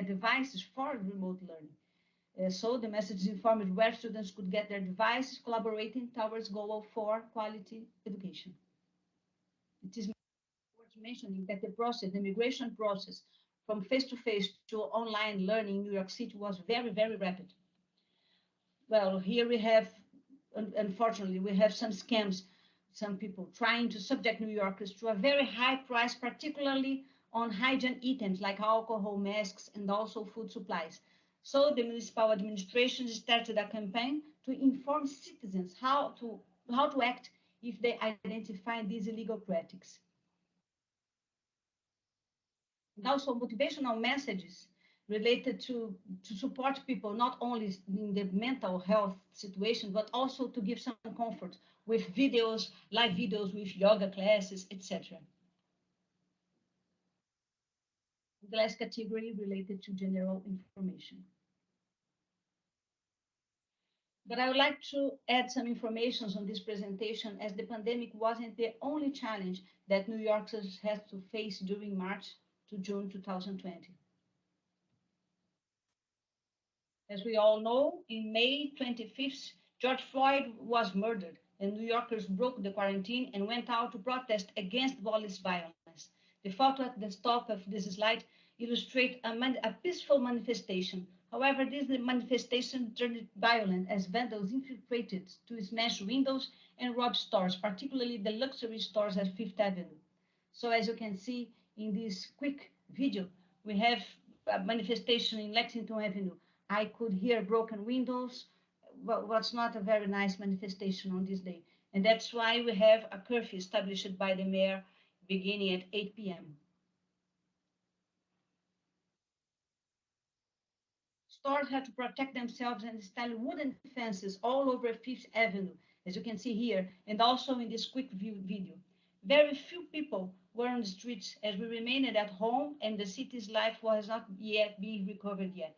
devices for remote learning. So the message informed where students could get their devices, collaborating towards Goal 4, quality education. It is worth mentioning that the migration process from face-to-face to online learning in New York City was very, very rapid. Well, here we have, unfortunately, we have some scams, some people trying to subject New Yorkers to a very high price, particularly on hygiene items like alcohol, masks, and also food supplies. So the municipal administration started a campaign to inform citizens how to act if they identify these illegal practices. And also motivational messages related to support people, not only in the mental health situation, but also to give some comfort with videos, live videos with yoga classes, etc. The last category related to general information. But I would like to add some information on this presentation, as the pandemic wasn't the only challenge that New Yorkers had to face during March to June 2020. As we all know, in May 25th, George Floyd was murdered, and New Yorkers broke the quarantine and went out to protest against police violence. The photo at the top of this slide illustrates a peaceful manifestation. However, this manifestation turned violent as vandals infiltrated to smash windows and rob stores, particularly the luxury stores at Fifth Avenue. So as you can see in this quick video, we have a manifestation in Lexington Avenue. I could hear broken windows. Well, what's not a very nice manifestation on this day. And that's why we have a curfew established by the mayor beginning at 8 p.m. Stores had to protect themselves and install wooden fences all over Fifth Avenue, as you can see here, and also in this quick video. Very few people were on the streets as we remained at home and the city's life was not yet being recovered yet.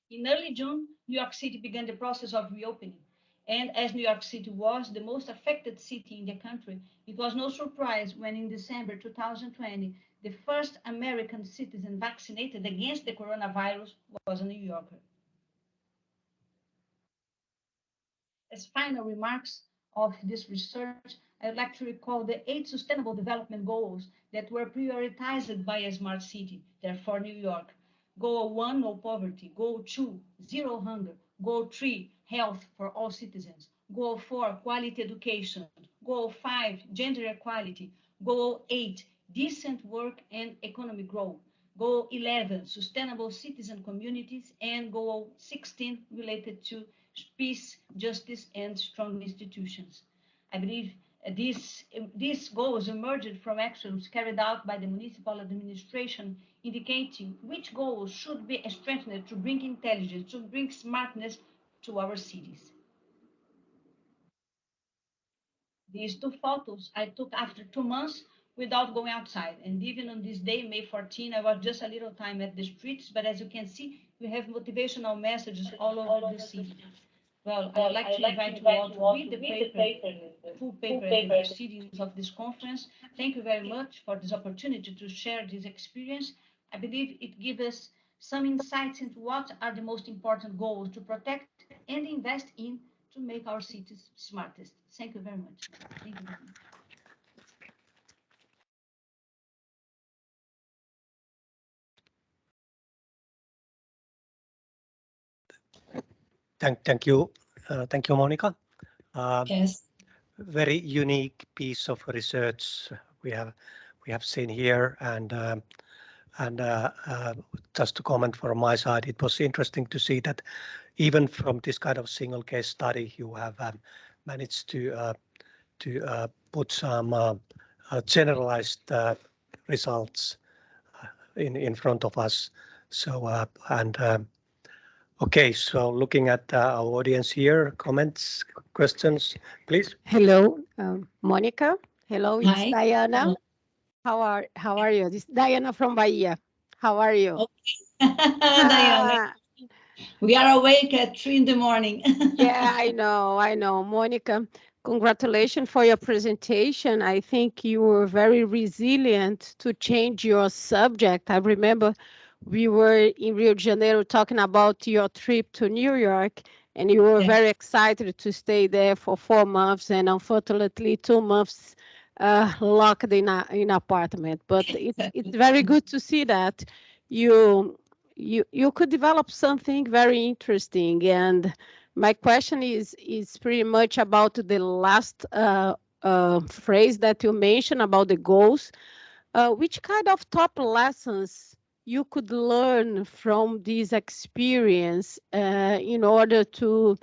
In early June, New York City began the process of reopening. And as New York City was the most affected city in the country, it was no surprise when in December 2020, the first American citizen vaccinated against the coronavirus was a New Yorker. As final remarks of this research, I'd like to recall the 8 Sustainable Development Goals that were prioritized by a smart city, therefore New York. Goal 1, no poverty. Goal 2, zero hunger. Goal 3, health for all citizens. Goal 4, quality education. Goal 5, gender equality. Goal 8, decent work and economic growth. Goal 11, sustainable citizen communities. And goal 16, related to peace, justice, and strong institutions. I believe these goals emerged from actions carried out by the municipal administration, indicating which goals should be strengthened to bring intelligence, to bring smartness to our cities. These 2 photos I took after 2 months without going outside. And even on this day, May 14, I was just a little time at the streets, but as you can see, we have motivational messages all over the city. Well, I'd like to invite you all to read the paper, full paper at the proceedings of this conference. Thank you very much for this opportunity to share this experience. I believe it gives us some insights into what are the most important goals to protect and invest in to make our cities smartest. Thank you very much. Thank you very much. Thank you, Monica. Yes. Very unique piece of research we have seen here, and just to comment from my side, it was interesting to see that even from this kind of single case study, you have managed to put some generalized results in front of us. So okay, so looking at our audience here, comments, questions, please. Hello, Monica. Hello, it's Hi. Diana. Hello. How are you? This is Diana from Bahia. How are you? Okay. Diana, we are awake at 3 in the morning. Yeah, I know. Monica, congratulations for your presentation. I think you were very resilient to change your subject. I remember we were in Rio de Janeiro talking about your trip to New York, and you were very excited to stay there for 4 months, and unfortunately 2 months locked in apartment. But it's very good to see that you could develop something very interesting. And my question is pretty much about the last phrase that you mentioned about the goals. Which kind of top lessons you could learn from this experience in order to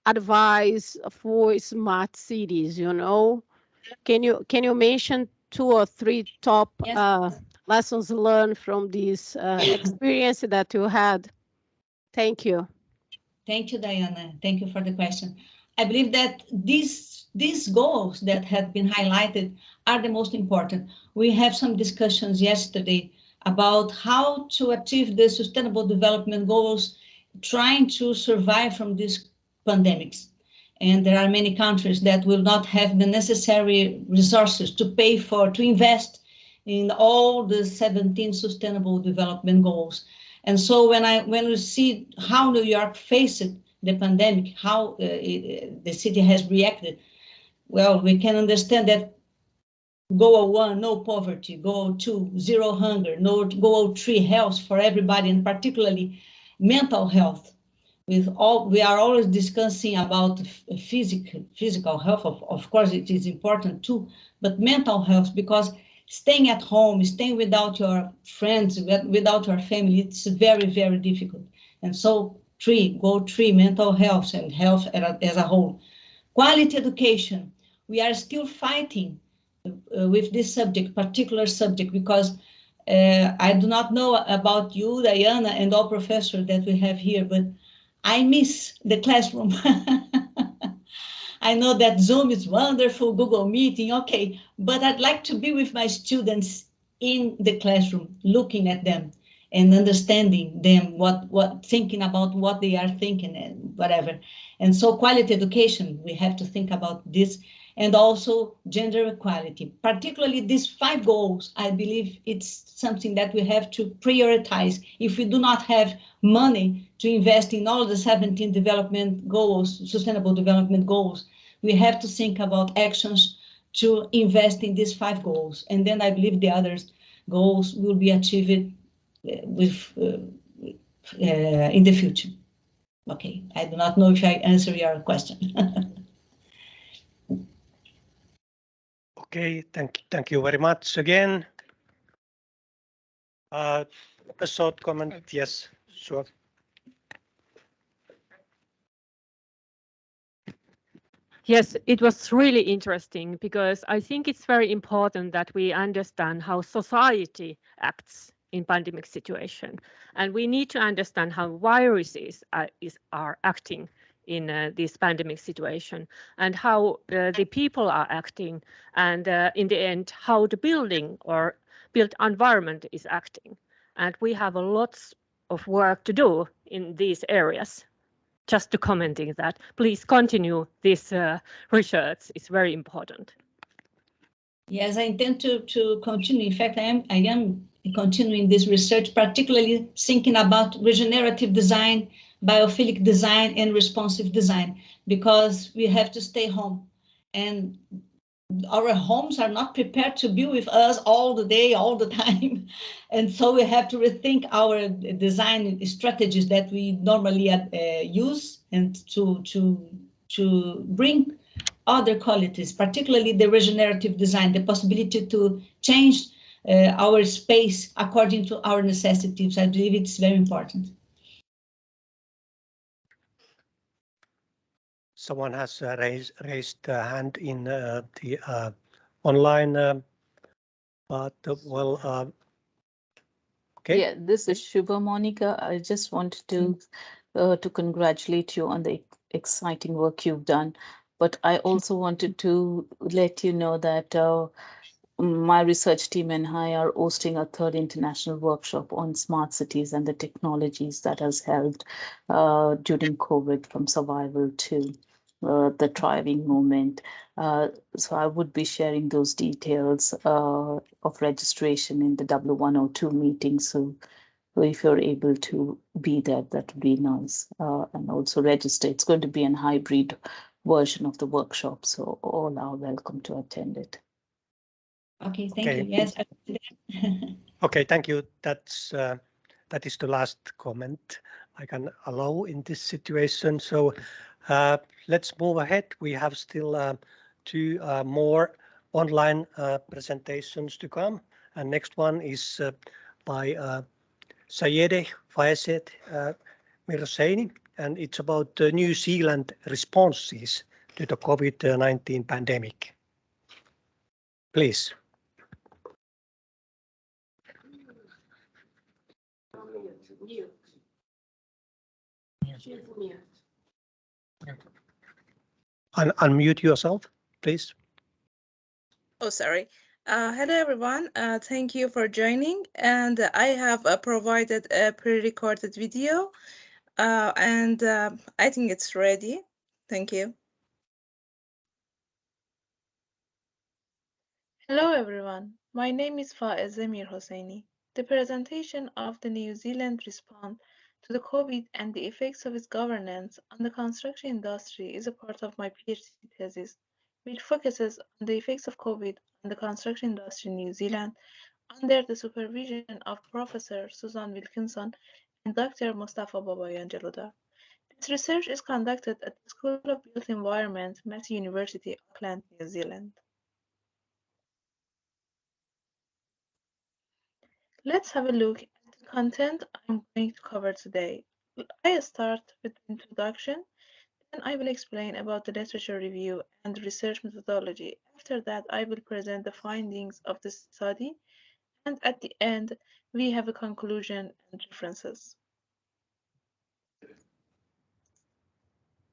advise for smart cities, you know? Can you mention 2 or 3 top lessons learned from this experience that you had? Thank you. Thank you, Diana. Thank you for the question. I believe that these goals that have been highlighted are the most important. We have some discussions yesterday about how to achieve the Sustainable Development Goals, trying to survive from these pandemics. And there are many countries that will not have the necessary resources to pay for, to invest in all the 17 sustainable development goals. And so when we see how New York faced the pandemic, how the city has reacted, well, we can understand that goal 1, no poverty, goal 2, zero hunger, goal 3, health for everybody, and particularly mental health. We are always discussing about physical health. Of course, it is important too, but mental health, because staying at home, staying without your friends, without your family, it's very, very difficult. And so goal 3, mental health and health as a whole. Quality education, we are still fighting with this subject, particular subject, because I do not know about you, Diana, and all professors that we have here, but I miss the classroom. I know that Zoom is wonderful, Google Meeting, okay, but I'd like to be with my students in the classroom, looking at them and understanding them, thinking about what they are thinking and whatever. And so quality education, we have to think about this, and also gender equality, particularly these 5 goals. I believe it's something that we have to prioritize. If we do not have money to invest in all the 17 development goals, sustainable development goals, we have to think about actions to invest in these 5 goals. And then I believe the other goals will be achieved in the future. Okay, I do not know if I answer your question. Okay, thank you very much again. A short comment, yes, sure. Yes, it was really interesting, because I think it's very important that we understand how society acts in pandemic situation, and we need to understand how viruses are acting in this pandemic situation, and how the people are acting, and in the end how the building or built environment is acting. And we have lots of work to do in these areas. Just to commenting that, please continue this research. It's very important. Yes, I intend to continue. In fact, I am continuing this research, particularly thinking about regenerative design, biophilic design, and responsive design, because we have to stay home. And our homes are not prepared to be with us all the day, all the time. And so we have to rethink our design strategies that we normally use, and to bring other qualities, particularly the regenerative design, the possibility to change our space according to our necessities. I believe it's very important. Someone has raised a hand in the online, but well, okay. Yeah, this is Shubha, Monica. I just wanted to congratulate you on the exciting work you've done. But I also wanted to let you know that my research team and I are hosting a 3rd international workshop on smart cities and the technologies that has helped during COVID, from survival to the thriving moment. So I would be sharing those details of registration in the W102 meeting. So if you're able to be there, that would be nice. And also register. It's going to be an hybrid version of the workshop, so all are welcome to attend it. Okay, thank you. Yes. Okay, thank you. That is the last comment I can allow in this situation. So let's move ahead. We have still 2 more online presentations to come. And next one is by Sayedeh Fayed Mirzaeni, and it's about New Zealand responses to the COVID-19 pandemic. Please. Unmute yourself, please. Oh, sorry. Hello, everyone. Thank you for joining. And I have provided a pre-recorded video, and I think it's ready. Thank you. Hello everyone, my name is Faiz Zemir Hosseini. The presentation of the New Zealand response to the COVID and the effects of its governance on the construction industry is a part of my PhD thesis, which focuses on the effects of COVID on the construction industry in New Zealand under the supervision of Professor Susan Wilkinson and Dr. Mustafa Babayan Jaluda. This research is conducted at the School of Built Environment, Massey University, Auckland, New Zealand. Let's have a look at the content I'm going to cover today. I start with the introduction, then I will explain about the literature review and research methodology. After that, I will present the findings of the study, and at the end, we have a conclusion and references.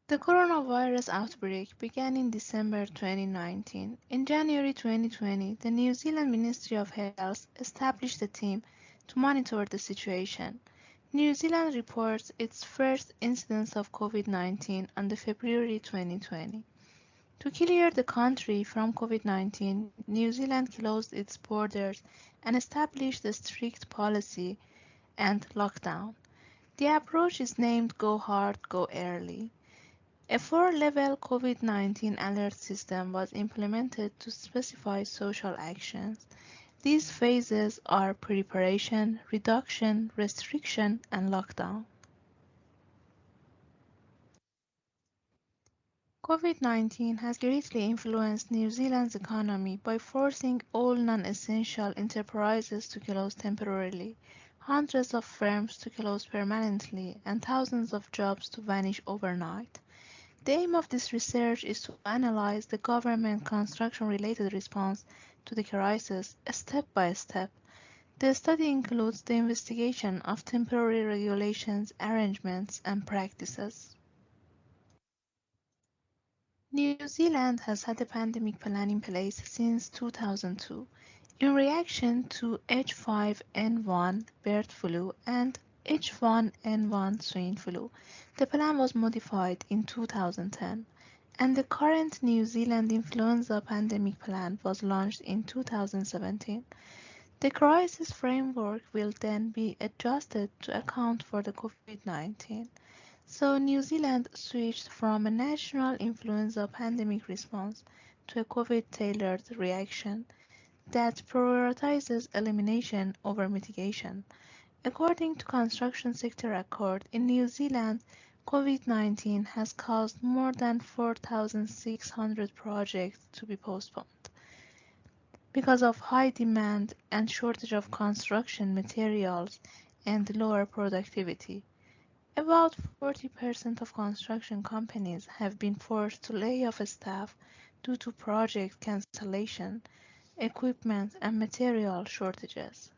The coronavirus outbreak began in December 2019. In January 2020, the New Zealand Ministry of Health established a team to monitor the situation. New Zealand reports its first incidence of COVID-19 on February 2020. To clear the country from COVID-19, New Zealand closed its borders and established a strict policy and lockdown. The approach is named Go Hard, Go Early. A 4-level COVID-19 alert system was implemented to specify social actions. These phases are preparation, reduction, restriction, and lockdown. COVID-19 has greatly influenced New Zealand's economy by forcing all non-essential enterprises to close temporarily, hundreds of firms to close permanently, and thousands of jobs to vanish overnight. The aim of this research is to analyze the government construction-related response to the crisis step by step. The study includes the investigation of temporary regulations, arrangements, and practices. New Zealand has had a pandemic plan in place since 2002. In reaction to H5N1 bird flu and H1N1 swine flu, the plan was modified in 2010, and the current New Zealand influenza pandemic plan was launched in 2017. The crisis framework will then be adjusted to account for the COVID-19. So New Zealand switched from a national influenza pandemic response to a COVID-tailored reaction that prioritizes elimination over mitigation. According to Construction Sector Accord, in New Zealand, COVID-19 has caused more than 4,600 projects to be postponed because of high demand and shortage of construction materials and lower productivity. About 40% of construction companies have been forced to lay off staff due to project cancellation, equipment, and material shortages.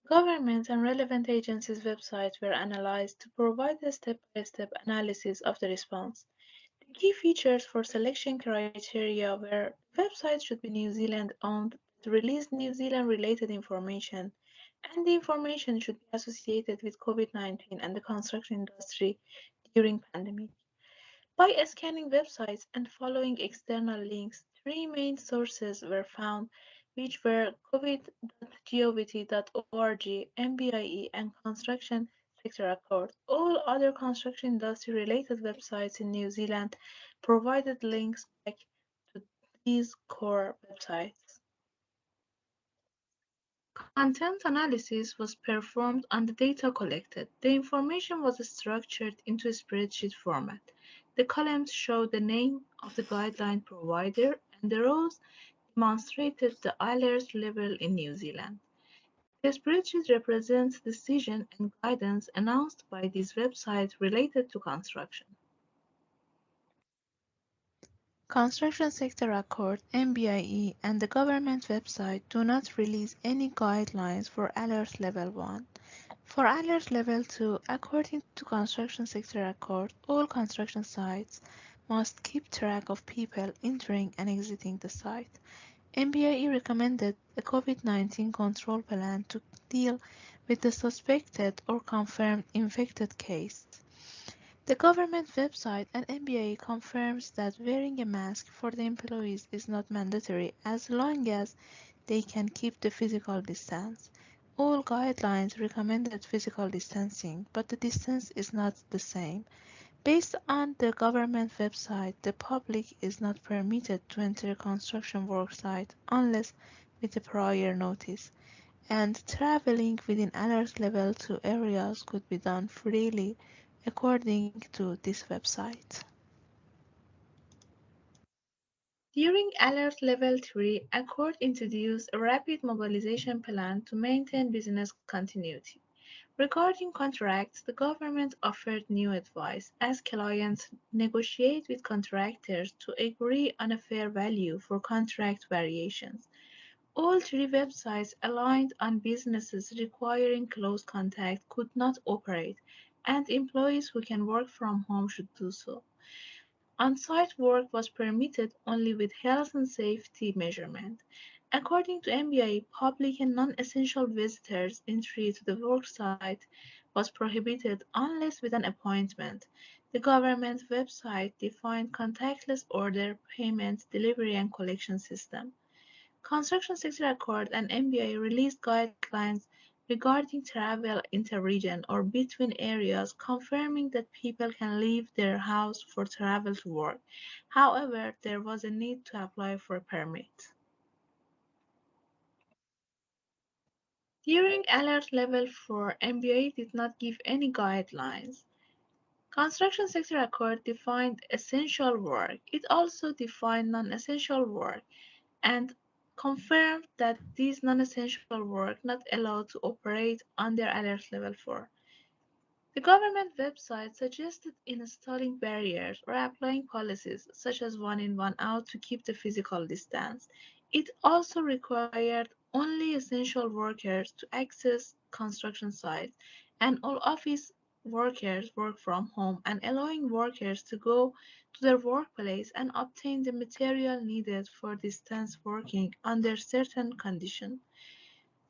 Government and relevant agencies' websites were analyzed to provide a step-by-step analysis of the response. The key features for selection criteria were websites should be New Zealand owned, that release New Zealand related information, and the information should be associated with COVID-19 and the construction industry during pandemic. By scanning websites and following external links, three main sources were found, which were covid.govt.org, MBIE, and Construction Sector Accord. All other construction industry related websites in New Zealand provided links back to these core websites. Content analysis was performed on the data collected. The information was structured into a spreadsheet format. The columns show the name of the guideline provider, and the rows demonstrated the alert level in New Zealand. The spreadsheet represents decisions and guidance announced by these websites related to construction. Construction Sector Accord, MBIE, and the government website do not release any guidelines for Alert Level 1. For Alert Level 2, according to Construction Sector Accord, all construction sites must keep track of people entering and exiting the site. MBIE recommended a COVID-19 control plan to deal with the suspected or confirmed infected case. The government website and MBA confirms that wearing a mask for the employees is not mandatory as long as they can keep the physical distance. All guidelines recommended physical distancing, but the distance is not the same. Based on the government website, the public is not permitted to enter a construction worksite unless with a prior notice, and traveling within alert level 2 areas could be done freely according to this website. During Alert Level 3, Accord introduced a rapid mobilization plan to maintain business continuity. Regarding contracts, the government offered new advice as clients negotiate with contractors to agree on a fair value for contract variations. All three websites aligned on businesses requiring close contact could not operate, and employees who can work from home should do so. On-site work was permitted only with health and safety measurement. According to MBA, public and non-essential visitors' entry to the worksite was prohibited unless with an appointment. The government website defined contactless order, payment, delivery, and collection system. Construction Sector Accord and MBA released guidelines regarding travel inter-region or between areas, confirming that people can leave their house for travel to work. However, there was a need to apply for a permit. During Alert Level 4, MBA did not give any guidelines. Construction Sector Accord defined essential work. It also defined non-essential work and confirmed that these non-essential work not allowed to operate under Alert Level 4. The government website suggested installing barriers or applying policies such as one in, one out to keep the physical distance. It also required only essential workers to access construction sites and all office workers work from home and allowing workers to go to their workplace and obtain the material needed for distance working under certain conditions.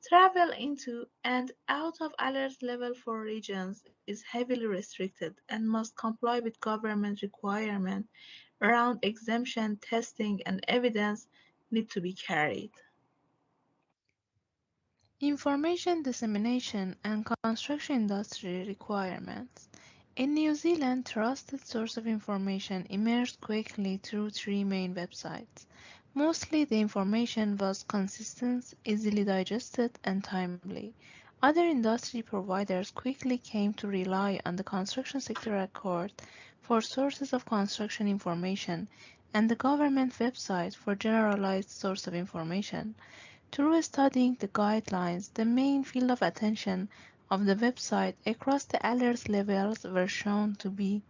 Travel into and out of Alert Level 4 regions is heavily restricted and must comply with government requirements around exemption, testing, and evidence need to be carried. Information dissemination and construction industry requirements. In New Zealand, trusted source of information emerged quickly through three main websites. Mostly the information was consistent, easily digested, and timely. Other industry providers quickly came to rely on the Construction Sector Accord for sources of construction information and the government website for generalized source of information. Through studying the guidelines, the main field of attention of the website across the alert levels were shown to be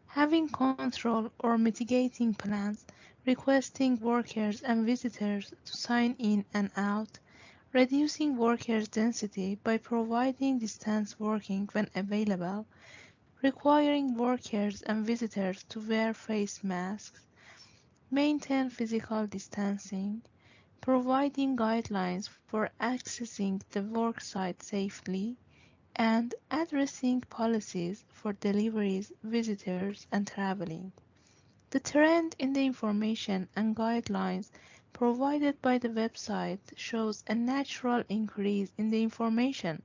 having control or mitigating plans, requesting workers and visitors to sign in and out, reducing workers' density by providing distance working when available, requiring workers and visitors to wear face masks, maintain physical distancing, providing guidelines for accessing the worksite safely, and addressing policies for deliveries, visitors, and traveling. The trend in the information and guidelines provided by the website shows a natural increase in the information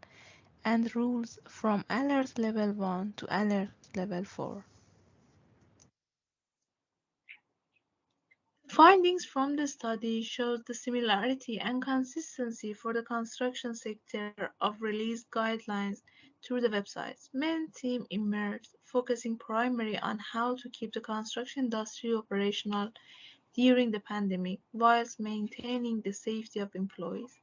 and rules from Alert Level 1 to Alert Level 4. Findings from the study showed the similarity and consistency for the construction sector of released guidelines through the websites. Main theme emerged, focusing primarily on how to keep the construction industry operational during the pandemic whilst maintaining the safety of employees.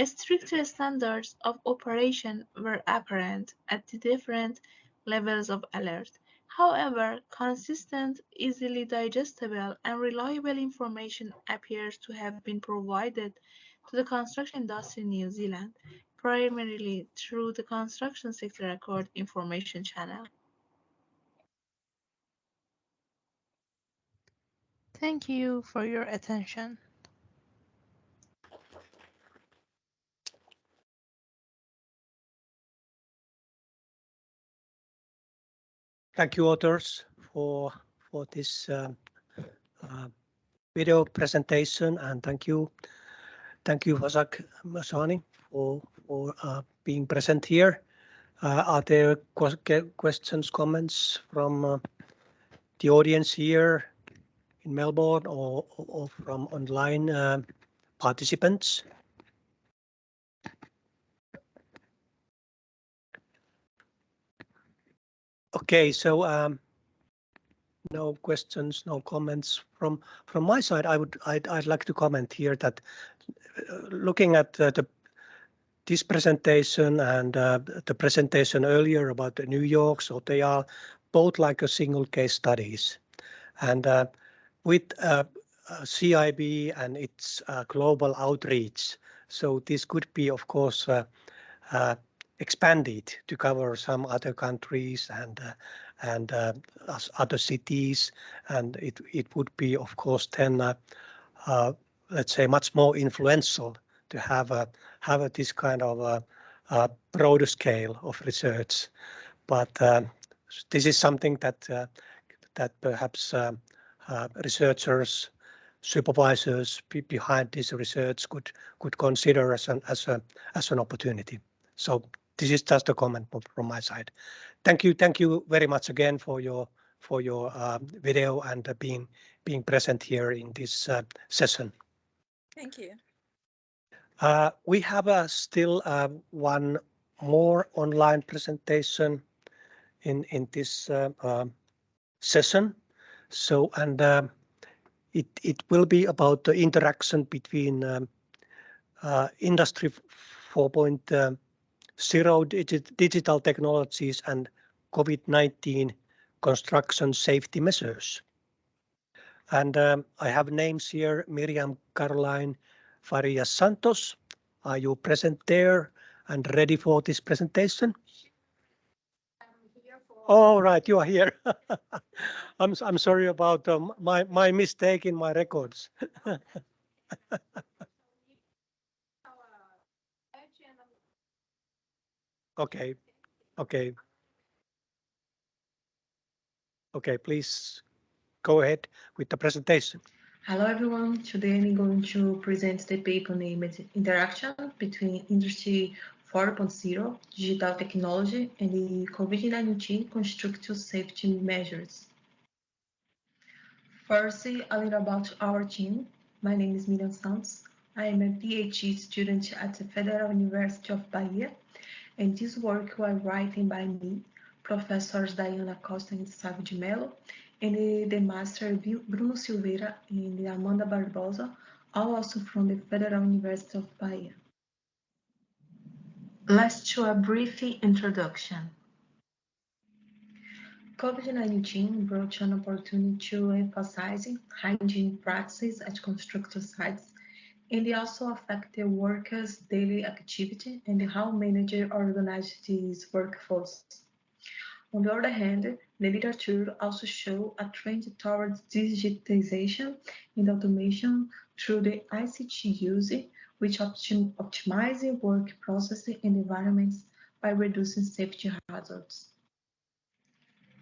Stricter standards of operation were apparent at the different levels of alert. However, consistent, easily digestible, and reliable information appears to have been provided to the construction industry in New Zealand, primarily through the Construction Sector Accord information channel. Thank you for your attention. Thank you, authors, for this video presentation, and thank you, Vasak Masani, for being present here. Are there questions, comments from the audience here in Melbourne or from online participants? Okay, so no questions, no comments from my side. I'd like to comment here that looking at this presentation and the presentation earlier about New York, so they are both like a single case studies, and with CIB and its global outreach, so this could be, of course, expanded to cover some other countries and other cities, and it would be, of course, then let's say much more influential to have this kind of broader scale of research. But this is something that perhaps researchers, supervisors behind this research could consider as an opportunity. So this is just a comment from my side. Thank you very much again for your video and being present here in this session. Thank you. We have still one more online presentation in this session. So, and it will be about the interaction between Industry 4.0 digital technologies and COVID-19 construction safety measures. And I have names here: Miriam Caroline Farias Santos. Are you present there and ready for this presentation? All right, you are here. I'm sorry about my mistake in my records. Okay. Okay, please go ahead with the presentation. Hello everyone, today I'm going to present the paper named Interaction between Industry 4.0 digital technology and the COVID-19 construction safety measures. First, a little about our team. My name is Miriam Santos. I am a PhD student at the Federal University of Bahia, and this work was written by me, Professors Diana Costa and Sávio de Mello, and the master Bruno Silveira and Amanda Barbosa, all also from the Federal University of Bahia. Let's do a brief introduction. COVID-19 brought an opportunity to emphasize hygiene practices at construction sites, and it also affect the workers' daily activity and how managers organize these workforce. On the other hand, the literature also shows a trend towards digitization and automation through the ICT use, which optimizes work processes and environments by reducing safety hazards.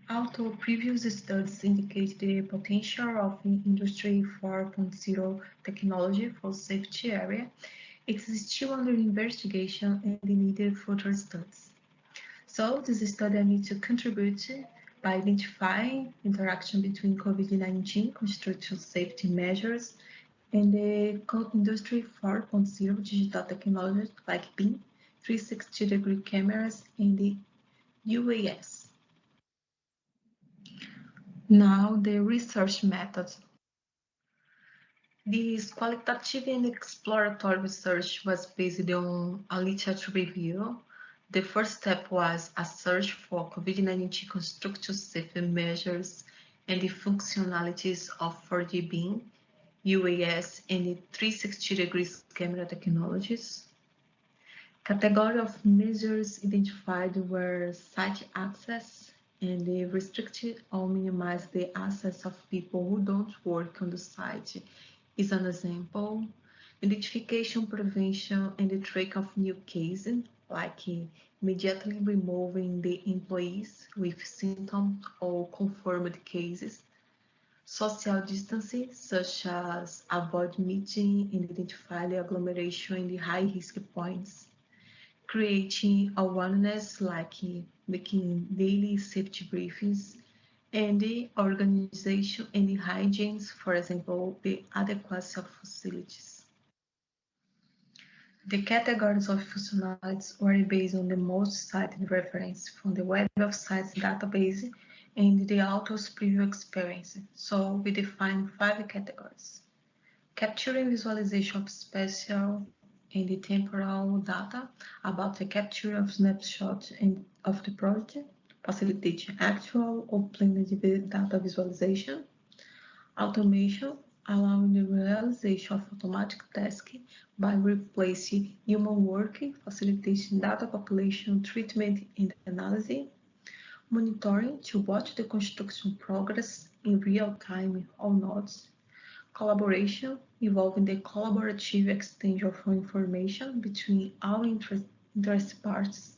Although previous studies indicate the potential of Industry 4.0 technology for safety area, it is still under investigation and needed further studies. So this study needs to contribute by identifying interaction between COVID-19 construction safety measures and the Industry 4.0 digital technologies like BIM, 360-degree cameras, and the UAS. Now, the research methods. This qualitative and exploratory research was based on a literature review. The first step was a search for COVID-19 construction safety measures and the functionalities of 4D BIM, UAS, and the 360-degree camera technologies. Category of measures identified were site access, and they restricted or minimized the access of people who don't work on the site is an example. Identification, prevention, and the track of new cases like immediately removing the employees with symptoms or confirmed cases, social distancing, such as avoid meeting and identify the agglomeration in the high-risk points, creating awareness like making daily safety briefings, and the organization and the hygiene, for example, the adequacy of facilities. The categories of functionalities were based on the most cited reference from the Web of Science database and the author's previous experience. So we define 5 categories. Capturing visualization of spatial and the temporal data about the capture of snapshots of the project, facilitating actual or planned data visualization. Automation, allowing the realization of automatic tasks by replacing human work, facilitating data population treatment and analysis. Monitoring, to watch the construction progress in real time or nodes. Collaboration, involving the collaborative exchange of information between all interested parties.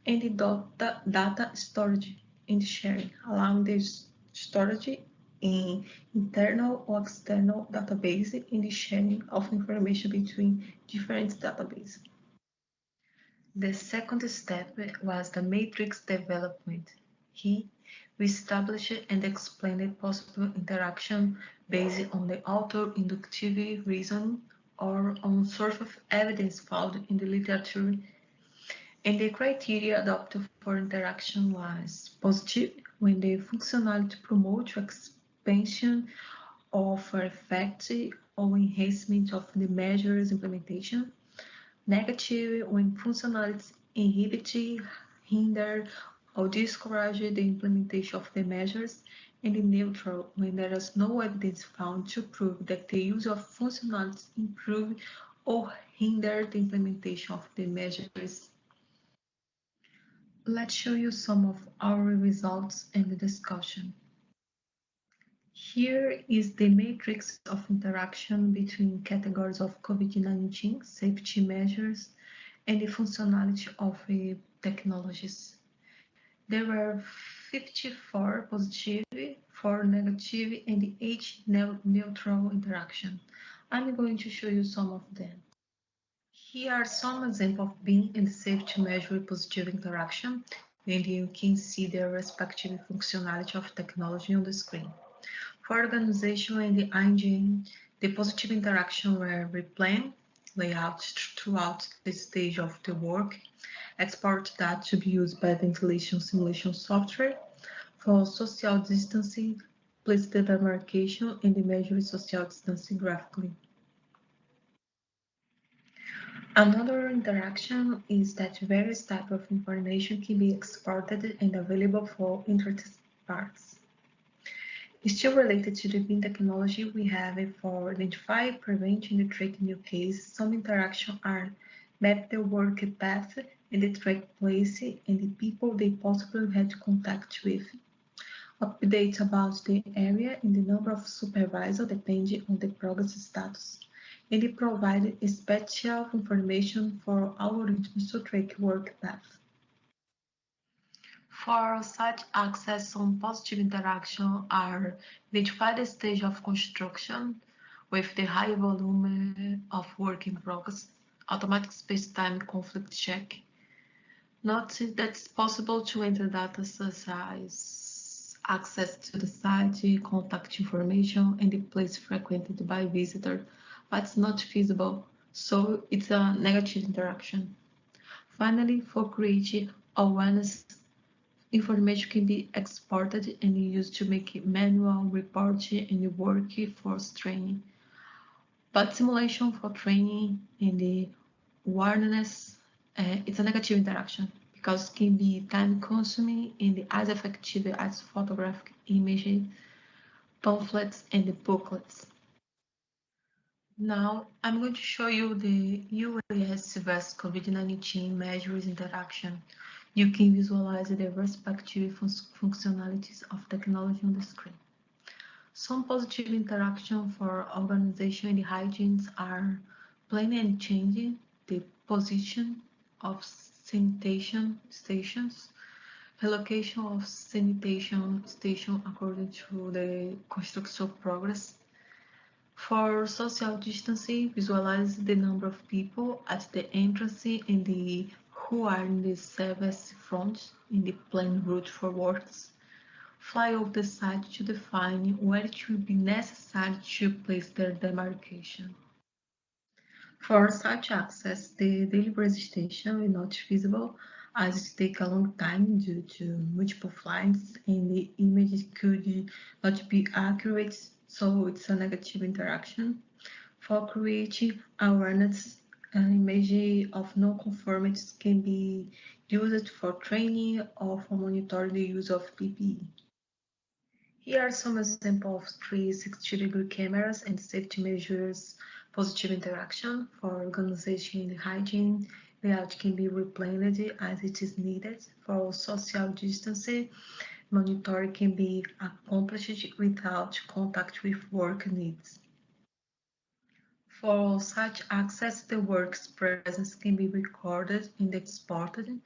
And the data storage and sharing, allowing the storage in internal or external database and the sharing of information between different databases. The second step was the matrix development. Here, we established and explained possible interaction based on the auto-inductive reason or on source of evidence found in the literature, and the criteria adopted for interaction was positive when the functionality promotes expansion of effect or enhancement of the measures implementation, negative when functionalities inhibit, hinder, or discourage the implementation of the measures, and neutral when there is no evidence found to prove that the use of functionalities improve or hinder the implementation of the measures. Let's show you some of our results and the discussion. Here is the matrix of interaction between categories of COVID-19 safety measures and the functionality of technologies. There were 54 positive, 4 negative, and 8 neutral interaction. I'm going to show you some of them. Here are some examples of being and safety measure positive interaction, and you can see the respective functionality of technology on the screen. For organization and the engine, the positive interaction were replan, layout throughout the stage of the work, export data to be used by ventilation simulation software. For social distancing, place the demarcation and the measure social distancing graphically. Another interaction is that various types of information can be exported and available for interested parties. Still related to the BIM technology, we have for identify, prevent, and treat new cases. Some interactions are map the work path and the track place and the people they possibly had contact with. Updates about the area and the number of supervisors depending on the progress status. And it provided special information for algorithms to track work path. For site access, some positive interaction are identify the stage of construction with the high volume of work in progress, automatic space-time conflict check. Note that it's possible to enter data such as access to the site, contact information, and the place frequented by visitor, but it's not feasible, so it's a negative interaction. Finally, for creating awareness, information can be exported and used to make manual reporting and workforce training. But simulation for training and the awareness, it's a negative interaction because it can be time consuming and as effective as photographic images, pamphlets, and the booklets. Now, I'm going to show you the UAS vs COVID-19 measures interaction. You can visualize the respective functionalities of technology on the screen. Some positive interaction for organization and hygiene are planning and changing the position of sanitation stations, relocation of sanitation station according to the construction progress. For social distancing, visualize the number of people at the entrance and the who are in the service front in the planned route for works. Fly over the site to define where it will be necessary to place their demarcation. For such access, the daily base station is not feasible as it takes a long time due to multiple flights and the image could not be accurate, so it's a negative interaction. For creative awareness, an image of non-conformities can be used for training or for monitoring the use of PPE. Here are some examples of 360-degree cameras and safety measures. Positive interaction for organization and hygiene. Layout can be replanted as it is needed. For social distancing, monitoring can be accomplished without contact with work needs. For such access, the work's presence can be recorded and exported.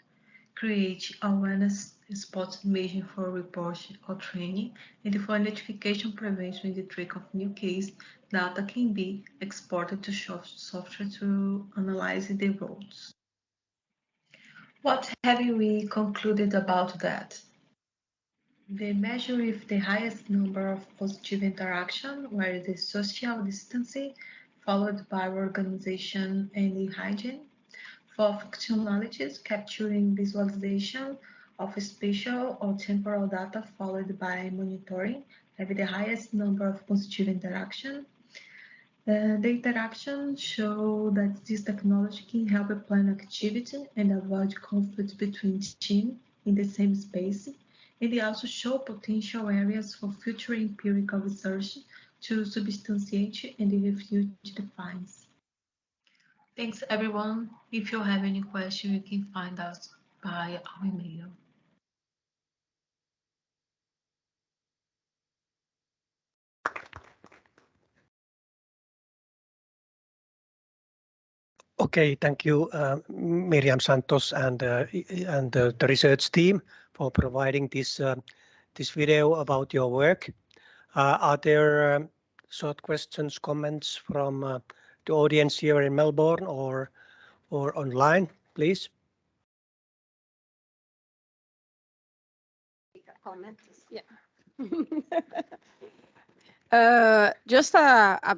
Create awareness spot imaging for reporting or training, and for identification prevention in the track of new case, data can be exported to software to analyze the roads. What have we concluded about that? The measure with the highest number of positive interaction were the social distancing, followed by organization and the hygiene. For functionalities, capturing visualization of spatial or temporal data followed by monitoring have the highest number of positive interaction. The interaction show that this technology can help plan activity and avoid conflict between teams in the same space, and they also show potential areas for future empirical research to substantiate and refute the finds. Thanks, everyone. If you have any question, you can find us by our email. Okay, thank you, Miriam Santos and the research team for providing this this video about your work. Are there short questions, comments from the audience here in Melbourne or online, please? Comment, yeah. Just a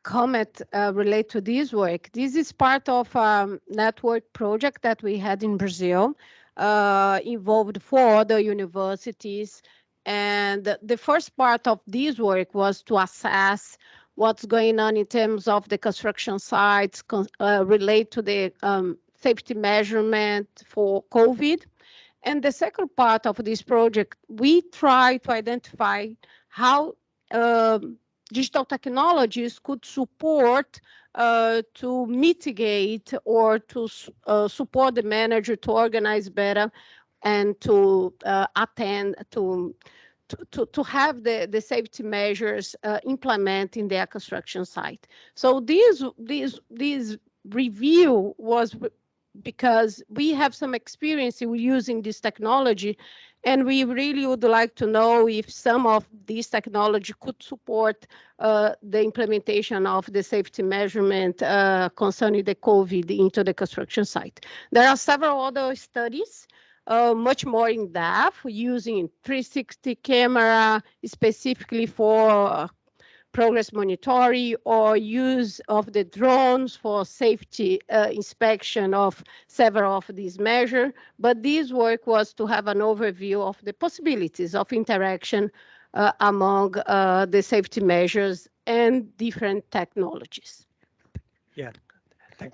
comment related to this work. This is part of a network project that we had in Brazil, involved 4 other universities. And the first part of this work was to assess what's going on in terms of the construction sites relate to the safety measurement for COVID. And the second part of this project, we try to identify how digital technologies could support to mitigate or to support the manager to organize better and to attend to have the safety measures implement in their construction site. So this review was because we have some experience in using this technology, and we really would like to know if some of this technology could support the implementation of the safety measurement concerning the COVID into the construction site. There are several other studies, much more in depth, using 360 camera specifically for progress monitoring or use of the drones for safety inspection of several of these measures. But this work was to have an overview of the possibilities of interaction among the safety measures and different technologies. Yeah,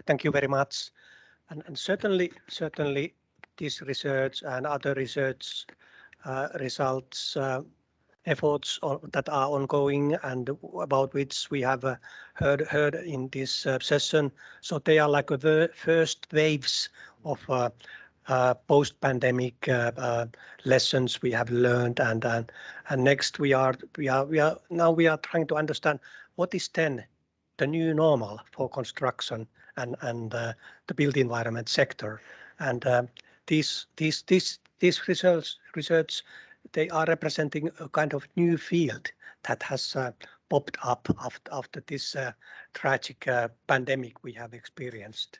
thank you very much. And certainly this research and other research results efforts that are ongoing and about which we have heard in this session. So they are like the first waves of post-pandemic lessons we have learned, and next we are trying to understand what is then the new normal for construction and the built environment sector. And these research, they are representing a kind of new field that has popped up after this tragic pandemic we have experienced.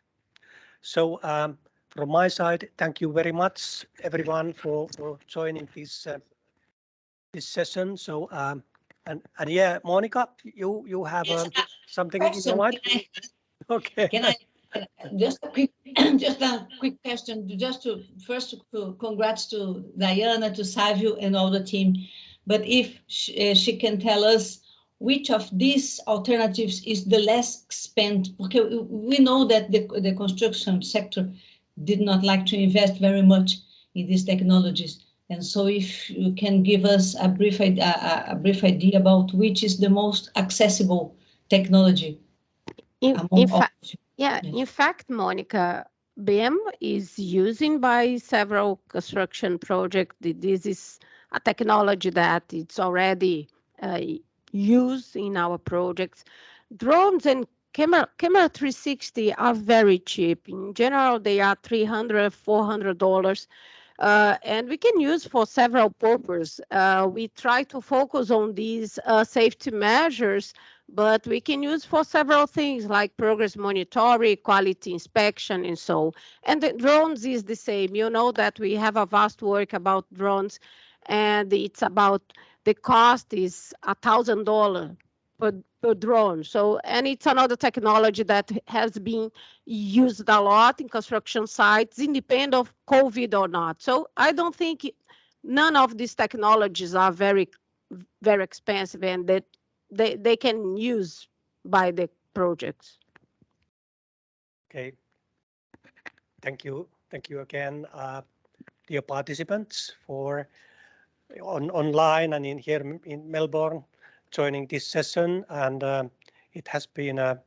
So from my side, thank you very much, everyone, for joining this session. So and yeah, Monica, you have Yes, something in your mind? Okay. Can I just a quick question, just to first congrats to Diana, to Savio, and all the team. But if she can tell us which of these alternatives is the less expensive, because we know that the construction sector did not like to invest very much in these technologies. And so if you can give us a brief idea about which is the most accessible technology. In fact, Monica, BIM is using by several construction projects. This is a technology that it's already used in our projects. Drones and camera 360 are very cheap. In general, they are $300, $400. And we can use for several purposes. We try to focus on these safety measures, but we can use for several things like progress monitoring, quality inspection, and so. And the drones is the same. You know that we have a vast work about drones, and it's about the cost is $1,000 per drone. So, and it's another technology that has been used a lot in construction sites, independent of COVID or not. So I don't think none of these technologies are very, very expensive and that they can use by the projects. Okay. Thank you again, dear participants, for online and in here in Melbourne joining this session, and it has been a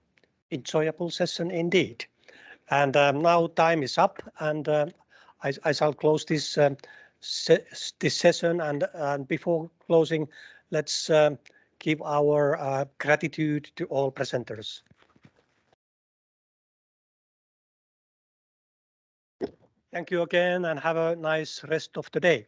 enjoyable session indeed. And now time is up, and I shall close this this session. And before closing, let's give our gratitude to all presenters. Thank you again, and have a nice rest of the day.